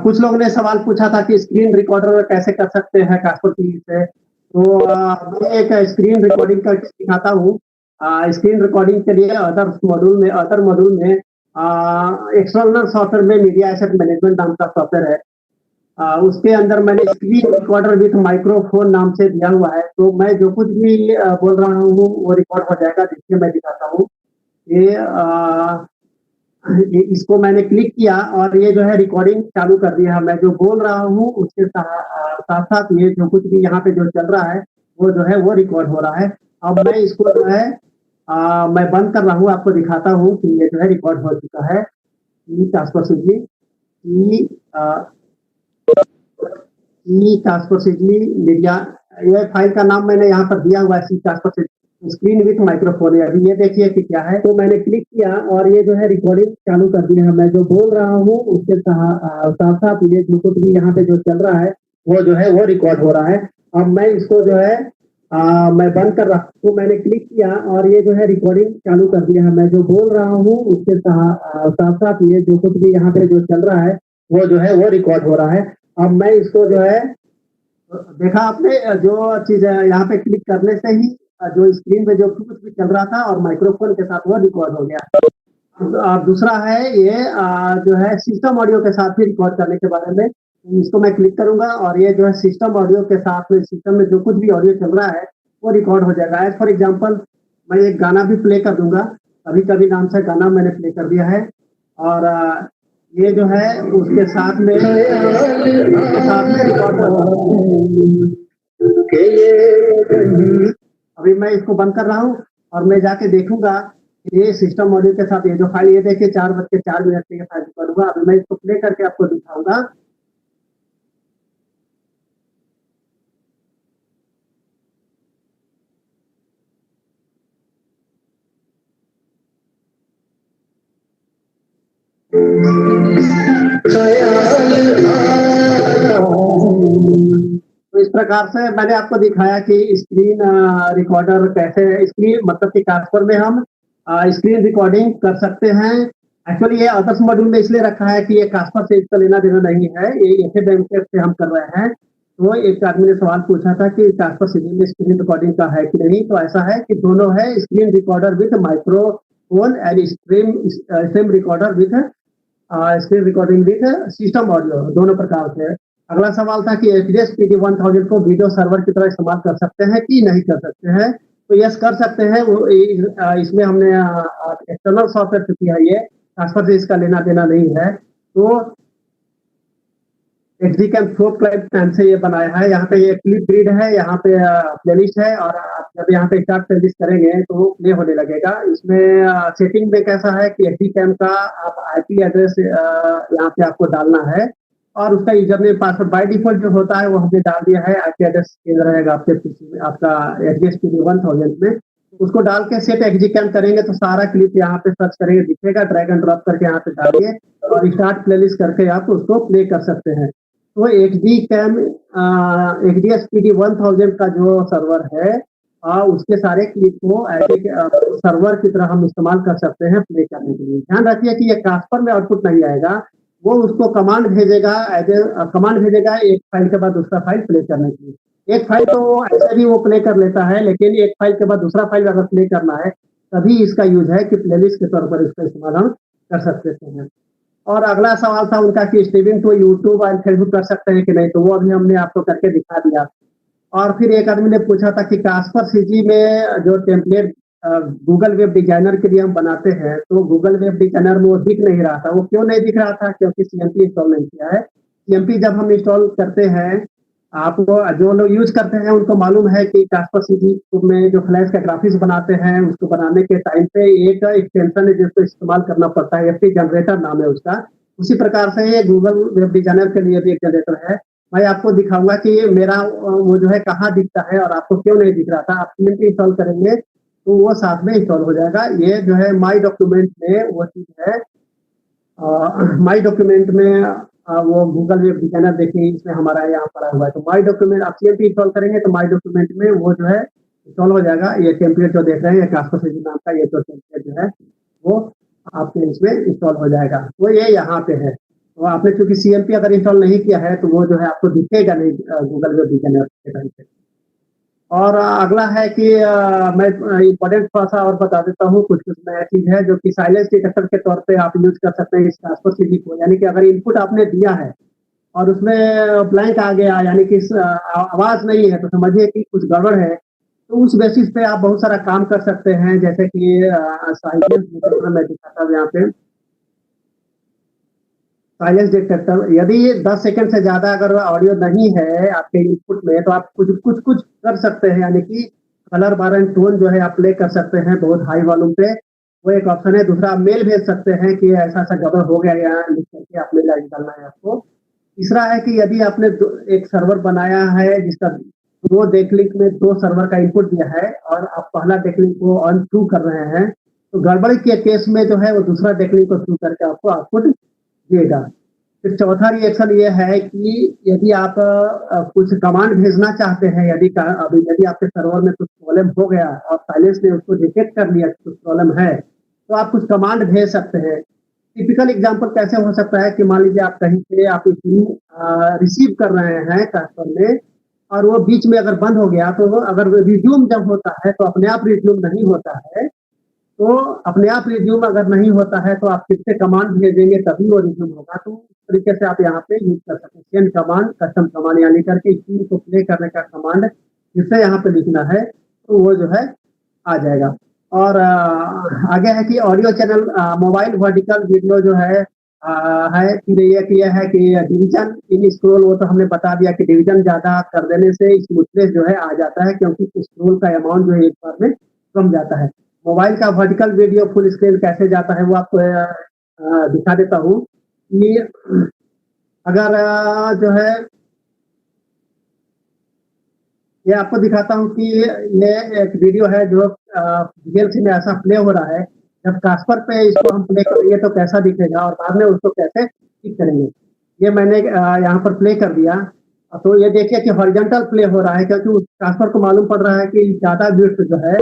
कुछ लोगों ने सवाल पूछा था कि स्क्रीन रिकॉर्डर कैसे कर सकते हैं कास्परसी से। तो मैं एक स्क्रीन रिकॉर्डिंग का दिखाता हूँ। स्क्रीन रिकॉर्डिंग के लिए अदर मॉड्यूल में एक्सटर्नल सॉफ्टवेयर में मीडिया एसेट मैनेजमेंट नाम का सॉफ्टवेयर है। उसके अंदर मैंने स्क्रीन रिकॉर्डर विथ माइक्रोफोन नाम से दिया हुआ है। तो मैं जो कुछ भी बोल रहा हूँ वो रिकॉर्ड हो जाएगा। देखिए मैं दिखाता हूँ। इसको मैंने क्लिक किया और ये जो है रिकॉर्डिंग चालू कर दिया है। मैं जो बोल रहा हूँ उसके साथ साथ ये जो कुछ भी यहाँ पे जो चल रहा है वो जो है वो रिकॉर्ड हो रहा है। अब मैं इसको जो है मैं बंद कर रहा हूँ, आपको दिखाता हूँ कि ये जो है रिकॉर्ड हो चुका है। मीडिया, ये फाइल का नाम मैंने यहाँ पर दिया हुआ है स्क्रीन विथ माइक्रोफोन है। अभी ये देखिए कि क्या है। तो मैंने क्लिक किया और ये जो है रिकॉर्डिंग चालू कर दी है। मैं जो बोल रहा हूँ उसके साथ साथ ये जो कुछ भी यहाँ पे जो चल रहा है वो जो है वो रिकॉर्ड हो रहा है। अब मैं इसको जो है मैं बंद कर रहा हूँ। तो मैंने क्लिक किया और ये जो है रिकॉर्डिंग चालू कर दिया है। मैं जो बोल रहा हूँ उसके साथ साथ ये जो कुछ भी यहाँ पे जो चल रहा है वो जो है वो रिकॉर्ड हो रहा है। अब मैं इसको जो है, देखा आपने जो चीज यहाँ पे क्लिक करने से ही जो स्क्रीन पे जो कुछ भी चल रहा था और माइक्रोफोन के साथ वो रिकॉर्ड हो गया। दूसरा है ये जो है सिस्टम ऑडियो के साथ भी रिकॉर्ड करने के बारे में। इसको मैं क्लिक करूंगा और ये जो है सिस्टम ऑडियो के साथ में सिस्टम में जो कुछ भी ऑडियो चल रहा है वो रिकॉर्ड हो जाएगा। एज फॉर एग्जाम्पल मैं एक गाना भी प्ले कर दूंगा। कभी कभी नाम से गाना मैंने प्ले कर दिया है और ये जो है उसके साथ में रिकॉर्ड अभी मैं इसको बंद कर रहा हूँ और मैं जाके देखूंगा ये सिस्टम ऑडियो के साथ ये जो फाइल, ये देखिए 4:04 पे ये फाइल रिकॉर्ड हुआ। अभी मैं इसको प्ले करके आपको दिखाऊंगा। तो इस प्रकार से मैंने आपको दिखाया कि स्क्रीन रिकॉर्डर कैसे, स्क्रीन मतलब कि कास्पर में हम स्क्रीन रिकॉर्डिंग कर सकते हैं। एक्चुअली ये अदर्स मॉड्यूल में इसलिए रखा है कि ये कास्पर से इसका लेना देना नहीं है, ये एफएमके से हम कर रहे हैं। तो एक आदमी ने सवाल पूछा था कि कास्पर सीजी में स्क्रीन रिकॉर्डिंग का है कि नहीं। तो ऐसा है कि दोनों है, screen recorder with microphone and stream recorder with screen recording with system audio, दोनों प्रकार से। अगला सवाल था कि एफडीएस PD1000 को वीडियो सर्वर की तरह इस्तेमाल कर सकते हैं कि नहीं कर सकते हैं। तो यस कर सकते हैं। वो इसमें हमने एक्सटर्नल सॉफ्टवेयर से किया है, ये ट्रांसफर से इसका लेना देना नहीं है। तो XDCAM फ्लो प्लान से ये बनाया है। यहाँ पे ये क्लिप ग्रिड है, यहाँ पे प्लेलिस्ट है और आप जब यहाँ पे स्टार्ट प्लेलिस्ट करेंगे तो वो प्ले होने लगेगा। इसमें सेटिंग में कैसा है कि XDCAM का आप IP एड्रेस यहाँ पे आपको डालना है और उसका user name password by default जो होता है वो हमने डाल दिया है। IP एड्रेस रहेगा आपके पीसी में, आपका एडीएस PD1000 में। उसको डाल के सेट XDCAM करेंगे तो सारा क्लिप यहाँ पे सर्च करेंगे दिखेगा। ड्रैग एंड ड्रॉप करके यहाँ पे डालिए और स्टार्ट प्लेलिस्ट करके आप उसको प्ले कर सकते हैं। तो XDCAM XDS PD1000 का जो सर्वर है उसके सारे क्लिप को सर्वर की तरह हम इस्तेमाल कर सकते हैं प्ले करने के लिए। ध्यान रखिए कि ये कास्पर में आउटपुट नहीं आएगा, वो उसको कमांड भेजेगा, कमांड भेजेगा एक फाइल के बाद दूसरा फाइल प्ले करने के लिए। एक फाइल तो ऐसे भी वो प्ले कर लेता है, लेकिन एक फाइल के बाद दूसरा फाइल अगर प्ले करना है तभी इसका यूज है कि प्लेलिस्ट के तौर पर इसका इस्तेमाल हम कर सकते हैं। और अगला सवाल था उनका कि स्ट्रीमिंग तो यूट्यूब और फेसबुक कर सकते हैं कि नहीं, तो वो अभी हमने आपको करके दिखा दिया। और फिर एक आदमी ने पूछा था कि कास्पर सीजी में जो टेम्पलेट गूगल वेब डिजाइनर के लिए हम बनाते हैं तो गूगल वेब डिजाइनर में वो दिख नहीं रहा था। वो क्यों नहीं दिख रहा था? क्योंकि CMP इंस्टॉल नहीं किया है। CMP जब हम इंस्टॉल करते हैं, आपको जो लोग यूज करते हैं उनको मालूम है कि कास्पर सीजी में जो फ्लैश का ग्राफिक्स बनाते हैं उसको बनाने के टाइम पे एक एक्सटेंशन है जिसको इस्तेमाल करना पड़ता है, FT जनरेटर नाम है उसका। उसी प्रकार से ये गूगल वेब डिजाइनर के लिए भी एक जनरेटर है मैं आपको दिखाऊंगा कि मेरा वो जो है कहाँ दिखता है और आपको क्यों नहीं दिख रहा था। आप CMP इंस्टॉल करेंगे तो वो साथ में इंस्टॉल हो जाएगा। ये जो है माई डॉक्यूमेंट में वो चीज है, माई डॉक्यूमेंट में वो गूगल वेब डिजाइनर देखिए, इसमें हमारा यहाँ पड़ा हुआ है। तो माई डॉक्यूमेंट आप CMP इंस्टॉल करेंगे तो माई डॉक्यूमेंट में वो जो है इंस्टॉल हो जाएगा। ये टेम्पलेट जो देख रहे हैं ट्रांसफर सेशन नाम का ये जो टेम्पलेट जो है वो आपके इसमें इंस्टॉल हो जाएगा। तो ये यहाँ पे है। तो आपने चूंकि CMP अगर इंस्टॉल नहीं किया है तो वो जो है आपको दिखेगा नहीं गूगल वेब डिजाइनर के टाइम पे। और अगला है कि मैं इम्पोर्टेंट थोड़ा सा और बता देता हूँ, कुछ कुछ नया चीज है जो कि साइलेंस डिटेक्टर के तौर पे आप यूज कर सकते हैं इस ट्रांसफर सीडी को। यानी कि अगर इनपुट आपने दिया है और उसमें ब्लैंक आ गया, यानी कि आवाज नहीं है, तो समझिए कि कुछ गड़बड़ है। तो उस बेसिस पे आप बहुत सारा काम कर सकते हैं, जैसे कि साइलेंस डिटेक्टर मैं दिखाता हूँ यहाँ पे। साइलेंस डिटेक्टर, यदि 10 सेकंड से ज्यादा अगर ऑडियो नहीं है आपके इनपुट में तो आप कुछ कुछ कुछ कर सकते हैं, यानी कि कलर बार एंड टोन जो है आप प्ले कर सकते हैं बहुत हाई वॉल्यूम पे। वो एक ऑप्शन है। दूसरा, आप मेल भेज सकते हैं कि ऐसा ऐसा गड़बड़ हो गया, यहाँ लिख करके आप मेल डालना है आपको। तीसरा है कि यदि आपने एक सर्वर बनाया है जिसका दो डेक लिंक में 2 सर्वर का इनपुट दिया है और आप पहला डेक लिंक को ऑन थ्रू कर रहे हैं, तो गड़बड़ी के केस में जो है वो दूसरा डेक लिंक को थ्रू करके आपको आउटपुट देगा। फिर चौथा रिएक्शन ये है कि यदि आप कुछ कमांड भेजना चाहते हैं, यदि आपके सर्वर में कुछ प्रॉब्लम हो गया और साइलेंस ने उसको डिटेक्ट कर लिया कि कुछ प्रॉब्लम है, तो आप कुछ कमांड भेज सकते हैं। टिपिकल एग्जांपल कैसे हो सकता है कि मान लीजिए आप कहीं से आप रिसीव कर रहे हैं ट्रांसफर में और वो बीच में अगर बंद हो गया, तो वो अगर रिज्यूम जब होता है तो अपने आप रिज्यूम नहीं होता है। तो अपने आप रिज्यूम अगर नहीं होता है तो आप फिर से कमांड भेजेंगे तभी वो रिज्यूम होगा। तो इस तरीके से आप यहाँ पे यूज कर सकते हैं सेंड कमांड, कस्टम कमांड, यानी करके स्क्रीन को प्ले करने का कमांड फिर से यहाँ पे लिखना है तो वो जो है आ जाएगा। और आगे है कि audio channel mobile vertical video जो है फिर ये है कि डिवीजन इन स्क्रोल, वो तो हमने बता दिया कि डिवीजन ज्यादा कर देने से स्मूथनेस जो है आ जाता है, क्योंकि स्क्रोल का अमाउंट जो है एक बार में कम जाता है। मोबाइल का वर्टिकल वीडियो फुल स्क्रीन कैसे जाता है वो आपको दिखा देता हूँ कि अगर जो है ये आपको दिखाता हूँ कि ये एक वीडियो है जो VLC में ऐसा प्ले हो रहा है। जब ट्रांसफर पे इसको हम प्ले करेंगे तो कैसा दिखेगा और बाद में उसको कैसे ठीक करेंगे। ये मैंने यहाँ पर प्ले कर दिया। तो ये देखिए कि हॉरिजॉन्टल प्ले हो रहा है, क्योंकि उस ट्रांसफर को मालूम पड़ रहा है कि ज्यादा बिट्स जो है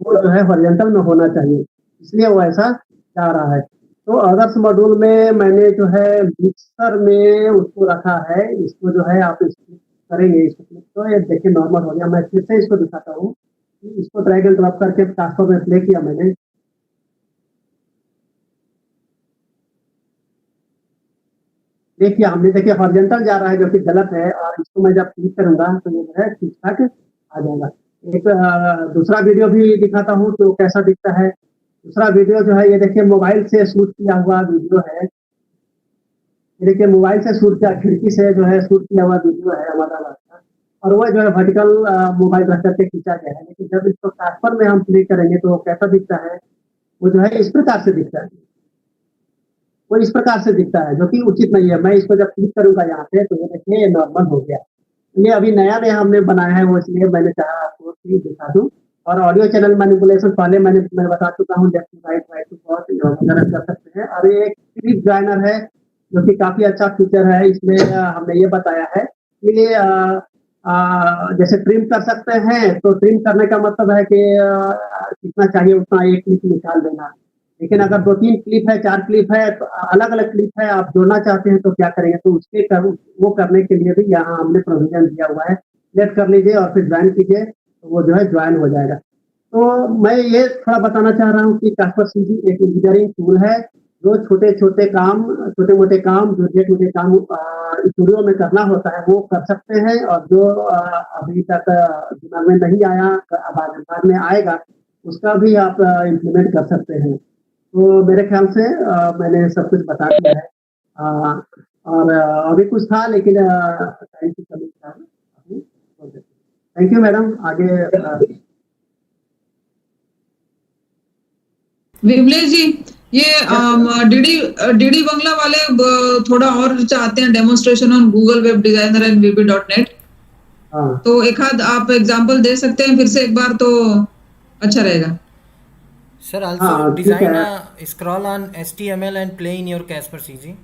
वो जो है हॉरिजॉन्टल में होना चाहिए, इसलिए वो ऐसा जा रहा है। तो अदर्स मॉड्यूल में मैंने जो है मिक्सर में उसको रखा है। इसको जो है आप करेंगे इसको क्लिक, तो ये देखिए नॉर्मल हो गया। मैं फिर से इसको दिखाता हूँ। इसको ड्रैग एंड ड्रॉप करके ट्रांसफर में प्ले किया मैंने। देखिए हमने देखिए हॉरिजॉन्टल जा रहा है जो कि गलत है, और इसको मैं जब क्लिक करूंगा तो ये जो है ठीक ठाक आ जाएगा। एक दूसरा वीडियो भी दिखाता हूँ तो कैसा दिखता है। दूसरा वीडियो जो है ये देखिए मोबाइल से शूट किया हुआ वीडियो है। ये देखिए मोबाइल से शूट किया, खिड़की से जो है शूट किया हुआ वीडियो है हमारा का, और वो जो है वर्टिकल मोबाइल रख करके खींचा गया है। लेकिन जब इसको ट्रांसफर में हम प्ले करेंगे तो कैसा दिखता है, वो जो है इस प्रकार से दिखता है। वो इस प्रकार से दिखता है जो कि उचित नहीं है। मैं इसको जब क्लिक करूंगा यहाँ पे तो ये देखिए ये नॉर्मल हो गया। ये अभी नया नया हमने बनाया है, वो इसलिए मैंने चाहा आपको दिखा दूं। और ऑडियो चैनल मैनिपुलेशन पहले मैं बता चुका हूँ, left to right, right to वगैरह कर सकते हैं। और ये एक क्लिप जॉइनर है जो कि काफी अच्छा फीचर है। इसमें हमने ये बताया है कि जैसे ट्रिम कर सकते हैं, तो ट्रिम करने का मतलब है कि कितना चाहिए उतना एक क्लिप निकाल देना। लेकिन अगर 2-3 क्लिप है, 4 क्लिप है, तो अलग अलग क्लिप है, आप जोड़ना चाहते हैं तो क्या करेंगे, तो वो करने के लिए भी यहाँ हमने प्रोविजन दिया हुआ है। सेलेक्ट कर लीजिए और फिर ज्वाइन कीजिए तो वो जो है ज्वाइन हो जाएगा। तो मैं ये थोड़ा बताना चाह रहा हूँ कि कास्पर सीजी एक इंजीनियरिंग टूल है जो छोटे मोटे काम जो डे टू डे काम स्टूडियो में करना होता है वो कर सकते हैं, और जो अभी तक दिमाग में नहीं आया बाद में आएगा उसका भी आप इम्प्लीमेंट कर सकते हैं। तो मेरे ख्याल से मैंने सब कुछ बता दिया है। और अभी कुछ था लेकिन टाइम की कमी था। Thank you madam. आगे विमलेश जी, ये डीडी बंगला वाले थोड़ा और चाहते हैं demonstration on Google web designer and VB.NET। हाँ तो एक आध आप एग्जांपल दे सकते हैं फिर से एक बार, तो अच्छा रहेगा। Sir, also हाँ ठीक design है। a scroll on HTML and play in your Casper CG,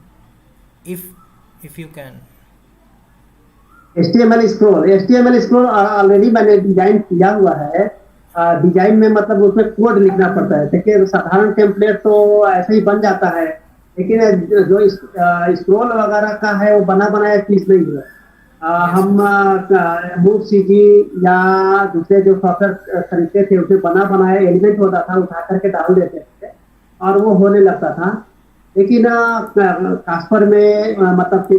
if you can. HTML scroll already मैंने डिजाइन किया हुआ है। डिजाइन में मतलब उसमें कोड लिखना पड़ता है। देखिए साधारण टेम्पलेट तो ऐसे ही बन जाता है, लेकिन जो स्क्रोल वगैरह का है वो बना बनाया चीज नहीं है। हम मूव सीजी या दूसरे जो सॉफ्टवेयर खरीदते थे उसमें बना बनाया एलिमेंट होता था, उठा करके डाल देते थे और वो होने लगता था। लेकिन कास्पर में मतलब कि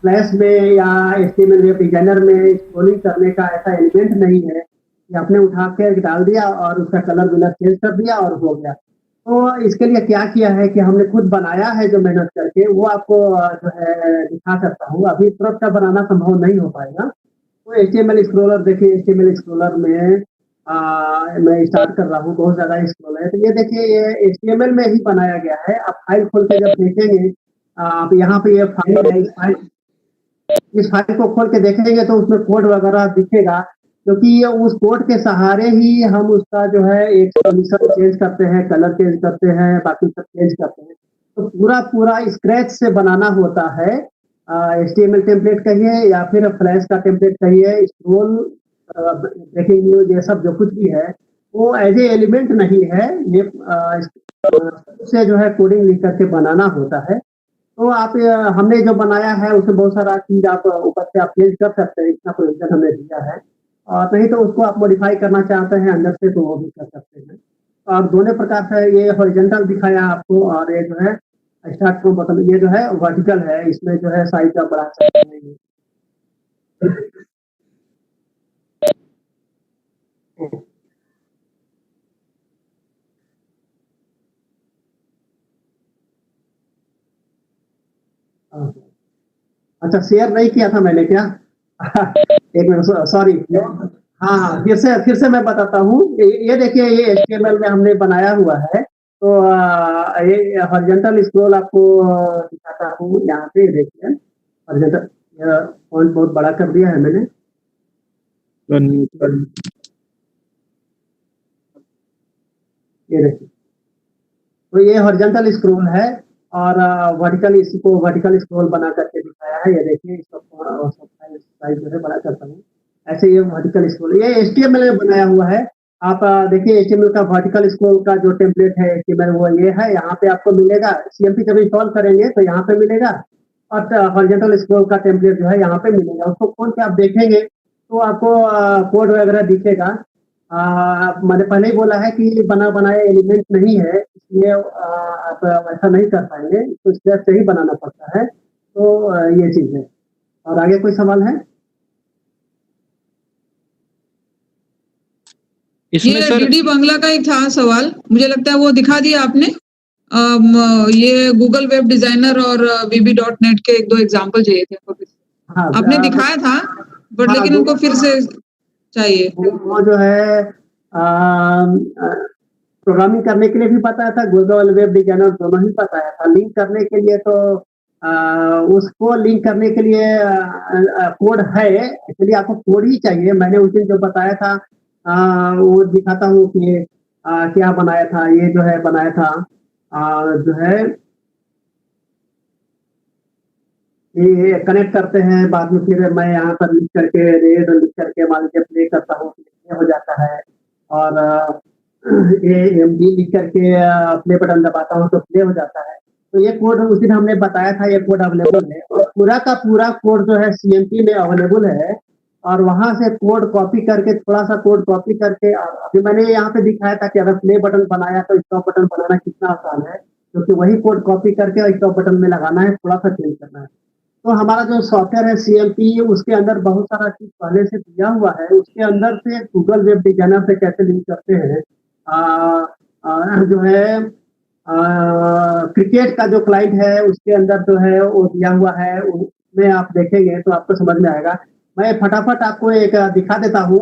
फ्लैश में या HTML वेब डिजाइनर में स्क्रोलिंग करने का ऐसा एलिमेंट नहीं है कि आपने उठा के डाल दिया और उसका कलर विलर चेंज कर दिया और हो गया। तो इसके लिए क्या किया है कि हमने खुद बनाया है जो मेहनत करके, वो आपको जो है दिखा सकता हूँ। अभी तुरंत का बनाना संभव नहीं हो पाएगा। तो HTML स्क्रोलर देखिए, HTML स्क्रोलर में मैं स्टार्ट कर रहा हूँ, बहुत ज्यादा स्क्रोल है। तो ये देखिए ये HTML में ही बनाया गया है। आप फाइल खोल के जब देखेंगे, आप यहाँ पे ये फाइल है, इस फाइल को खोल के देखेंगे तो उसमें कोड वगैरह दिखेगा, क्योंकि ये उस कोड के सहारे ही हम उसका जो है एक सोल्यूशन चेंज करते हैं, कलर चेंज करते हैं, बाकी सब चेंज करते हैं। तो पूरा स्क्रैच से बनाना होता है। HTML टेम्पलेट कहिए या फिर फ्लैश का टेम्पलेट कहिए, स्क्रोल, ब्रेकिंग न्यूज, ये सब जो कुछ भी है वो एज ए एलिमेंट नहीं है। ये से जो है कोडिंग लिख करके बनाना होता है। तो आप हमने जो बनाया है उसमें बहुत सारा चीज आप ऊपर से आप चेंज कर सकते हैं, इतना प्रोविजन हमने दिया है। और नहीं तो उसको आप मॉडिफाई करना चाहते हैं अंदर से तो वो भी कर सकते हैं। और दोनों प्रकार से ये हॉरिजॉन्टल दिखाया आपको, और ये जो है स्टार्ट फ्रॉम बटन, ये जो है वर्टिकल है, इसमें जो है साइज आप बढ़ा सकते हैं। अच्छा शेयर नहीं किया था मैंने क्या? एक मिनट, सॉरी। हाँ हाँ, फिर से मैं बताता हूँ। ये देखिए ये HTML में हमने बनाया हुआ है। तो ये हॉरिजॉन्टल स्क्रॉल आपको दिखाता हूँ। यहाँ पे देखिए हॉरिजॉन्टल फॉन्ट बहुत बड़ा कर दिया है मैंने। ये देखिए, तो ये हॉरिजॉन्टल स्क्रॉल है और वर्टिकल, इसको वर्टिकल स्क्रॉल बना करके दिखाया है। ये देखिए इसका साइज जो है बड़ा करता हूँ, ऐसे ये वर्टिकल स्क्रॉल ये HTML में बनाया हुआ है। आप देखिए HTML का वर्टिकल स्क्रॉल का जो टेम्पलेट है HTML वो ये है, यहाँ पे आपको मिलेगा। CMP जब इंस्टॉल करेंगे तो यहाँ पे मिलेगा, और हॉरिजॉन्टल स्क्रॉल का टेम्पलेट जो है यहाँ पे मिलेगा। उसको खोल के आप देखेंगे तो आपको कोड वगैरह दिखेगा। मैंने पहले ही बोला है कि बना बनाया एलिमेंट नहीं है, इसलिए आप ऐसा नहीं कर पाएंगे, तो स्क्रैच से ही बनाना पड़ता है। तो ये चीज है। और आगे कोई सवाल है? इसमें ये सर डीडी बंगला का एक था सवाल, मुझे लगता है वो दिखा दिया आपने। ये गूगल वेब डिजाइनर और VB.NET के एक दो एग्जांपल चाहिए थे आपको। हाँ आपने दिखाया था बट लेकिन उनको फिर से चाहिए। वो जो है प्रोग्रामिंग करने के लिए भी बताया था, गूगल वेब डिजाइनर दोनों ही बताया था। लिंक करने के लिए तो उसको लिंक करने के लिए कोड है, इसलिए आपको कोड ही चाहिए। मैंने उस दिन जो बताया था वो दिखाता हूँ कि क्या बनाया था। ये जो है बनाया था जो है ये कनेक्ट करते हैं, बाद में फिर मैं यहाँ पर लिख करके रेड लिख करके मान लीजिए प्ले करता हूँ, हो जाता है। और ये MD लिख करके प्ले बटन दबाता हूँ तो प्ले हो जाता है। तो ये कोड उस दिन हमने बताया था, ये कोड अवेलेबल है, और पूरा का पूरा कोड जो है CMP में अवेलेबल है। और वहां से कोड कॉपी करके, थोड़ा सा कोड कॉपी करके, अभी मैंने यहाँ पे दिखाया था कि अगर प्ले बटन बनाया तो स्टॉप बटन बनाना कितना आसान है, क्योंकि वही कोड कॉपी करके स्टॉप बटन में लगाना है, थोड़ा सा चेंज करना है। तो हमारा जो सॉफ्टवेयर है CMP, उसके अंदर बहुत सारा चीज पहले से दिया हुआ है। उसके अंदर से गूगल वेब डिजाइनर से कैसे लिंक करते हैं, जो है क्रिकेट का जो क्लाइंट है उसके अंदर जो है वो दिया हुआ है, उसमें आप देखेंगे तो आपको समझ में आएगा। मैं फटाफट आपको एक दिखा देता हूँ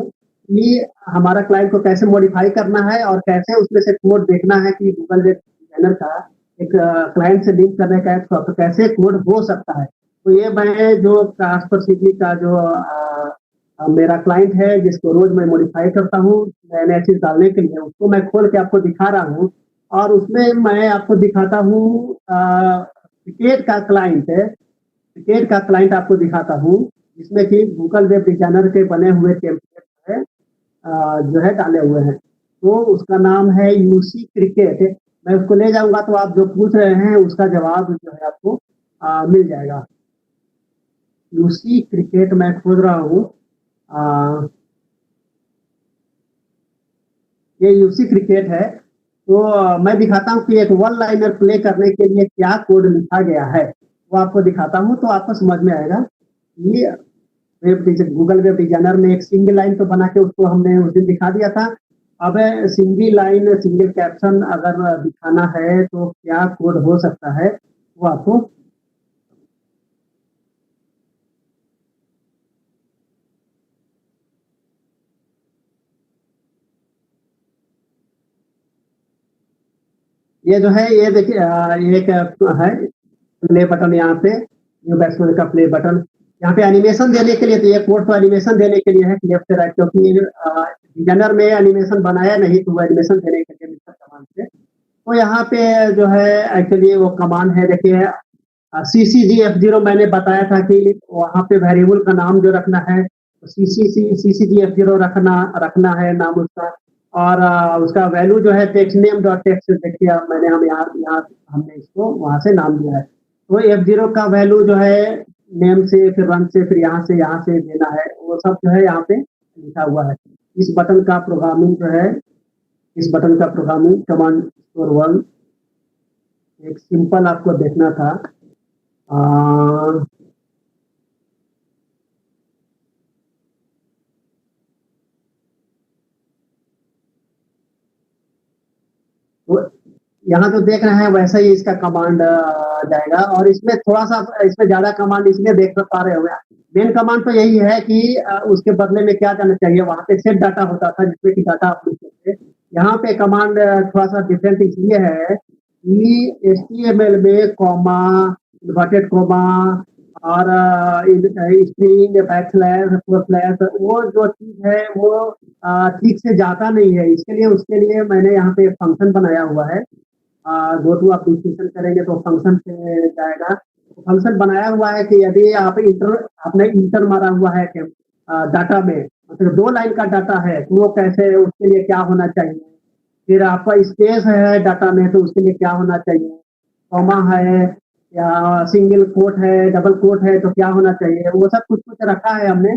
कि हमारा क्लाइंट को कैसे मॉडिफाई करना है और कैसे उसमें से कोड देखना है कि गूगल वेब डिजाइनर का एक क्लाइंट से लिंक करने का एक तो कैसे कोड हो सकता है। तो ये मैं जो कास्पर सीजी का जो मेरा क्लाइंट है जिसको रोज मैं मॉडिफाई करता हूँ नए नए चीज डालने के लिए, उसको मैं खोल के आपको दिखा रहा हूँ और उसमें मैं आपको दिखाता हूँ क्रिकेट का क्लाइंट है, क्रिकेट का क्लाइंट आपको दिखाता हूँ जिसमें कि गूगल वेब डिजाइनर के बने हुए टेम्पलेट है जो है डाले हुए हैं। तो उसका नाम है यूसी क्रिकेट। मैं उसको ले जाऊंगा तो आप जो पूछ रहे हैं उसका जवाब जो है आपको मिल जाएगा। यूसी क्रिकेट मैं खोज रहा हूँ। ये यूसी क्रिकेट है। तो मैं दिखाता हूँ कि एक वन लाइनर प्ले करने के लिए क्या कोड लिखा गया है, वो आपको दिखाता हूँ तो आपको समझ में आएगा। ये गूगल वेब डिजाइनर में एक सिंगल लाइन तो बना के उसको हमने उस दिन दिखा दिया था। अब सिंगल लाइन सिंगल कैप्शन अगर दिखाना है तो क्या कोड हो सकता है वो आपको ये जो है ये देखिए एक है प्ले बटन यहाँ पे न्यू बैट्समैन का प्ले बटन। यहाँ पे एनिमेशन देने के लिए तो ये कोड तो एनिमेशन देने के लिए है लेफ्ट से राइट, क्योंकि डिजाइनर में एनिमेशन बनाया नहीं तो वो एनिमेशन देने के लिए मिक्सर कमांड से। तो यहाँ पे जो है एक्चुअली वो कमांड है देखिए CCGF0 मैंने बताया था कि वहाँ पे वेरिएबल का नाम जो रखना है तो CCGF0 रखना है नाम उसका और उसका वैल्यू जो है टेक्स्ट नेम डॉट टेक्स्ट देखिए मैंने हम यहाँ हमने इसको वहां से नाम दिया है। तो F0 का वैल्यू जो है नेम से फिर रन से फिर यहाँ से देना है, वो सब जो है यहाँ पे लिखा हुआ है। इस बटन का प्रोग्रामिंग जो है इस बटन का प्रोग्रामिंग कमांड स्टोर 1 एक सिंपल आपको देखना था। तो यहाँ जो देख रहे हैं वैसा ही इसका कमांड जाएगा और इसमें थोड़ा सा इसमें ज्यादा कमांड इसलिए देख पा रहे होंगे। मेन कमांड तो यही है कि उसके बदले में क्या जाना चाहिए। वहां पे सेट डाटा होता था जिसमें कि डाटा आप लिख सकते। यहाँ पे कमांड थोड़ा सा डिफरेंट इसलिए है कि HTML में कॉमा इन्वर्टेड कॉमा और स्ट्रिंग बैकस्लैश वो जो चीज है वो ठीक से जाता नहीं है। उसके लिए मैंने यहाँ पे एक फंक्शन बनाया हुआ है। गो टू आप डिस्कशन करेंगे तो फंक्शन से जाएगा। तो फंक्शन बनाया हुआ है कि यदि आपने इंटर मारा हुआ है डाटा में मतलब 2 लाइन का डाटा है तो वो कैसे उसके लिए क्या होना चाहिए। फिर आपका स्पेस है डाटा में तो उसके लिए क्या होना चाहिए। कॉमा है या सिंगल कोट है डबल कोट है तो क्या होना चाहिए। वो सब कुछ रखा है हमने।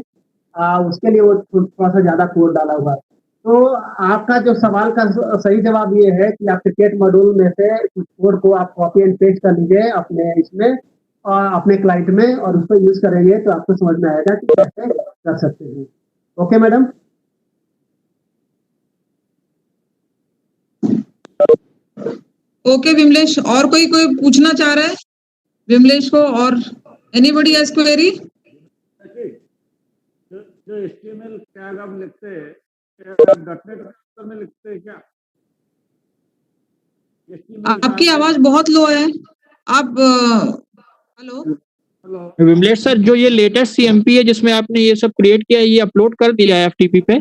उसके लिए वो थोड़ा सा ज्यादा कोड डाला हुआ है। तो आपका जो सवाल का सही जवाब ये है कि आप क्रिकेट मॉड्यूल में से कुछ कोड को आप कॉपी एंड पेस्ट कर लीजिए अपने इसमें और अपने क्लाइंट में और उसको यूज करेंगे तो आपको समझ में आएगा कि कैसे कर सकते हैं। Okay madam. ओके विमलेश, और कोई पूछना चाह रहा है विमलेश को? और एनीबॉडी हैज क्वेरी? जो HTML टैग आप लिखते हैं डॉटनेट में लिखते हैं क्या? आपकी आवाज बहुत लो है। आप हेलो विमलेश सर, जो ये लेटेस्ट CMP है जिसमें आपने ये सब क्रिएट किया है ये अपलोड कर दिया है FTP पे?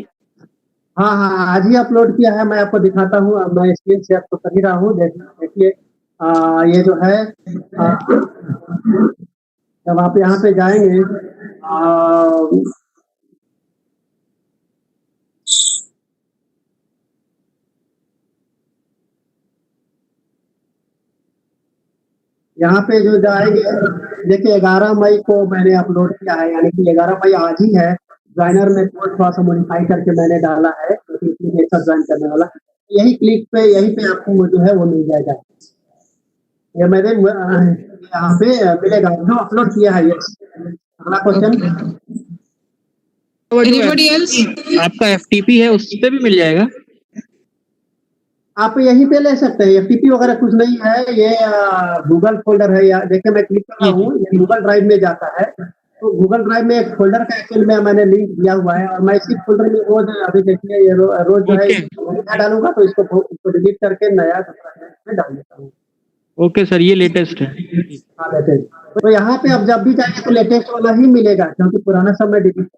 हाँ आज ही अपलोड किया है। मैं आपको दिखाता हूँ। मैं स्क्रीन शेयर तो कर ही रहा हूँ। देखिए ये जो है जब आप यहाँ पे जाएंगे यहाँ पे जो जाएंगे देखिए 11 मई को मैंने अपलोड किया है, यानी कि 11 मई आज ही है। ज्वाइनर में कोड थोड़ा सा मॉडिफाई करके मैंने डाला है क्योंकि ज्वाइन करने वाला यही क्लिक पे यहीं पे आपको जो है वो मिल जाएगा। ये मैंने यहाँ पे मिलेगा जो अपलोड किया है। ये अगला क्वेश्चन एनीबॉडी एल्स? आपका FTP है उस पे भी मिल जाएगा? आप यहीं पे ले सकते हैं। FTP वगैरह कुछ नहीं है, ये गूगल फोल्डर है। या देखिए मैं क्लिक कर रहा हूँ, ये गूगल ड्राइव में जाता है। तो गूगल ड्राइव में एक फोल्डर का एक्चुअल में मैंने लिंक दिया हुआ है और मैं इसी फोल्डर में रोज अभी देखिए ये रोज जो है नया डालूंगा तो इसको डिलीट करके नया दूसरा में डाल देता हूँ। ओके सर, ये लेटेस्ट है। हाँ लेटेस्ट, तो यहाँ पे अब जब भी जाएंगे तो लेटेस्ट वाला ही मिलेगा क्योंकि पुराना सब मैं डिलीट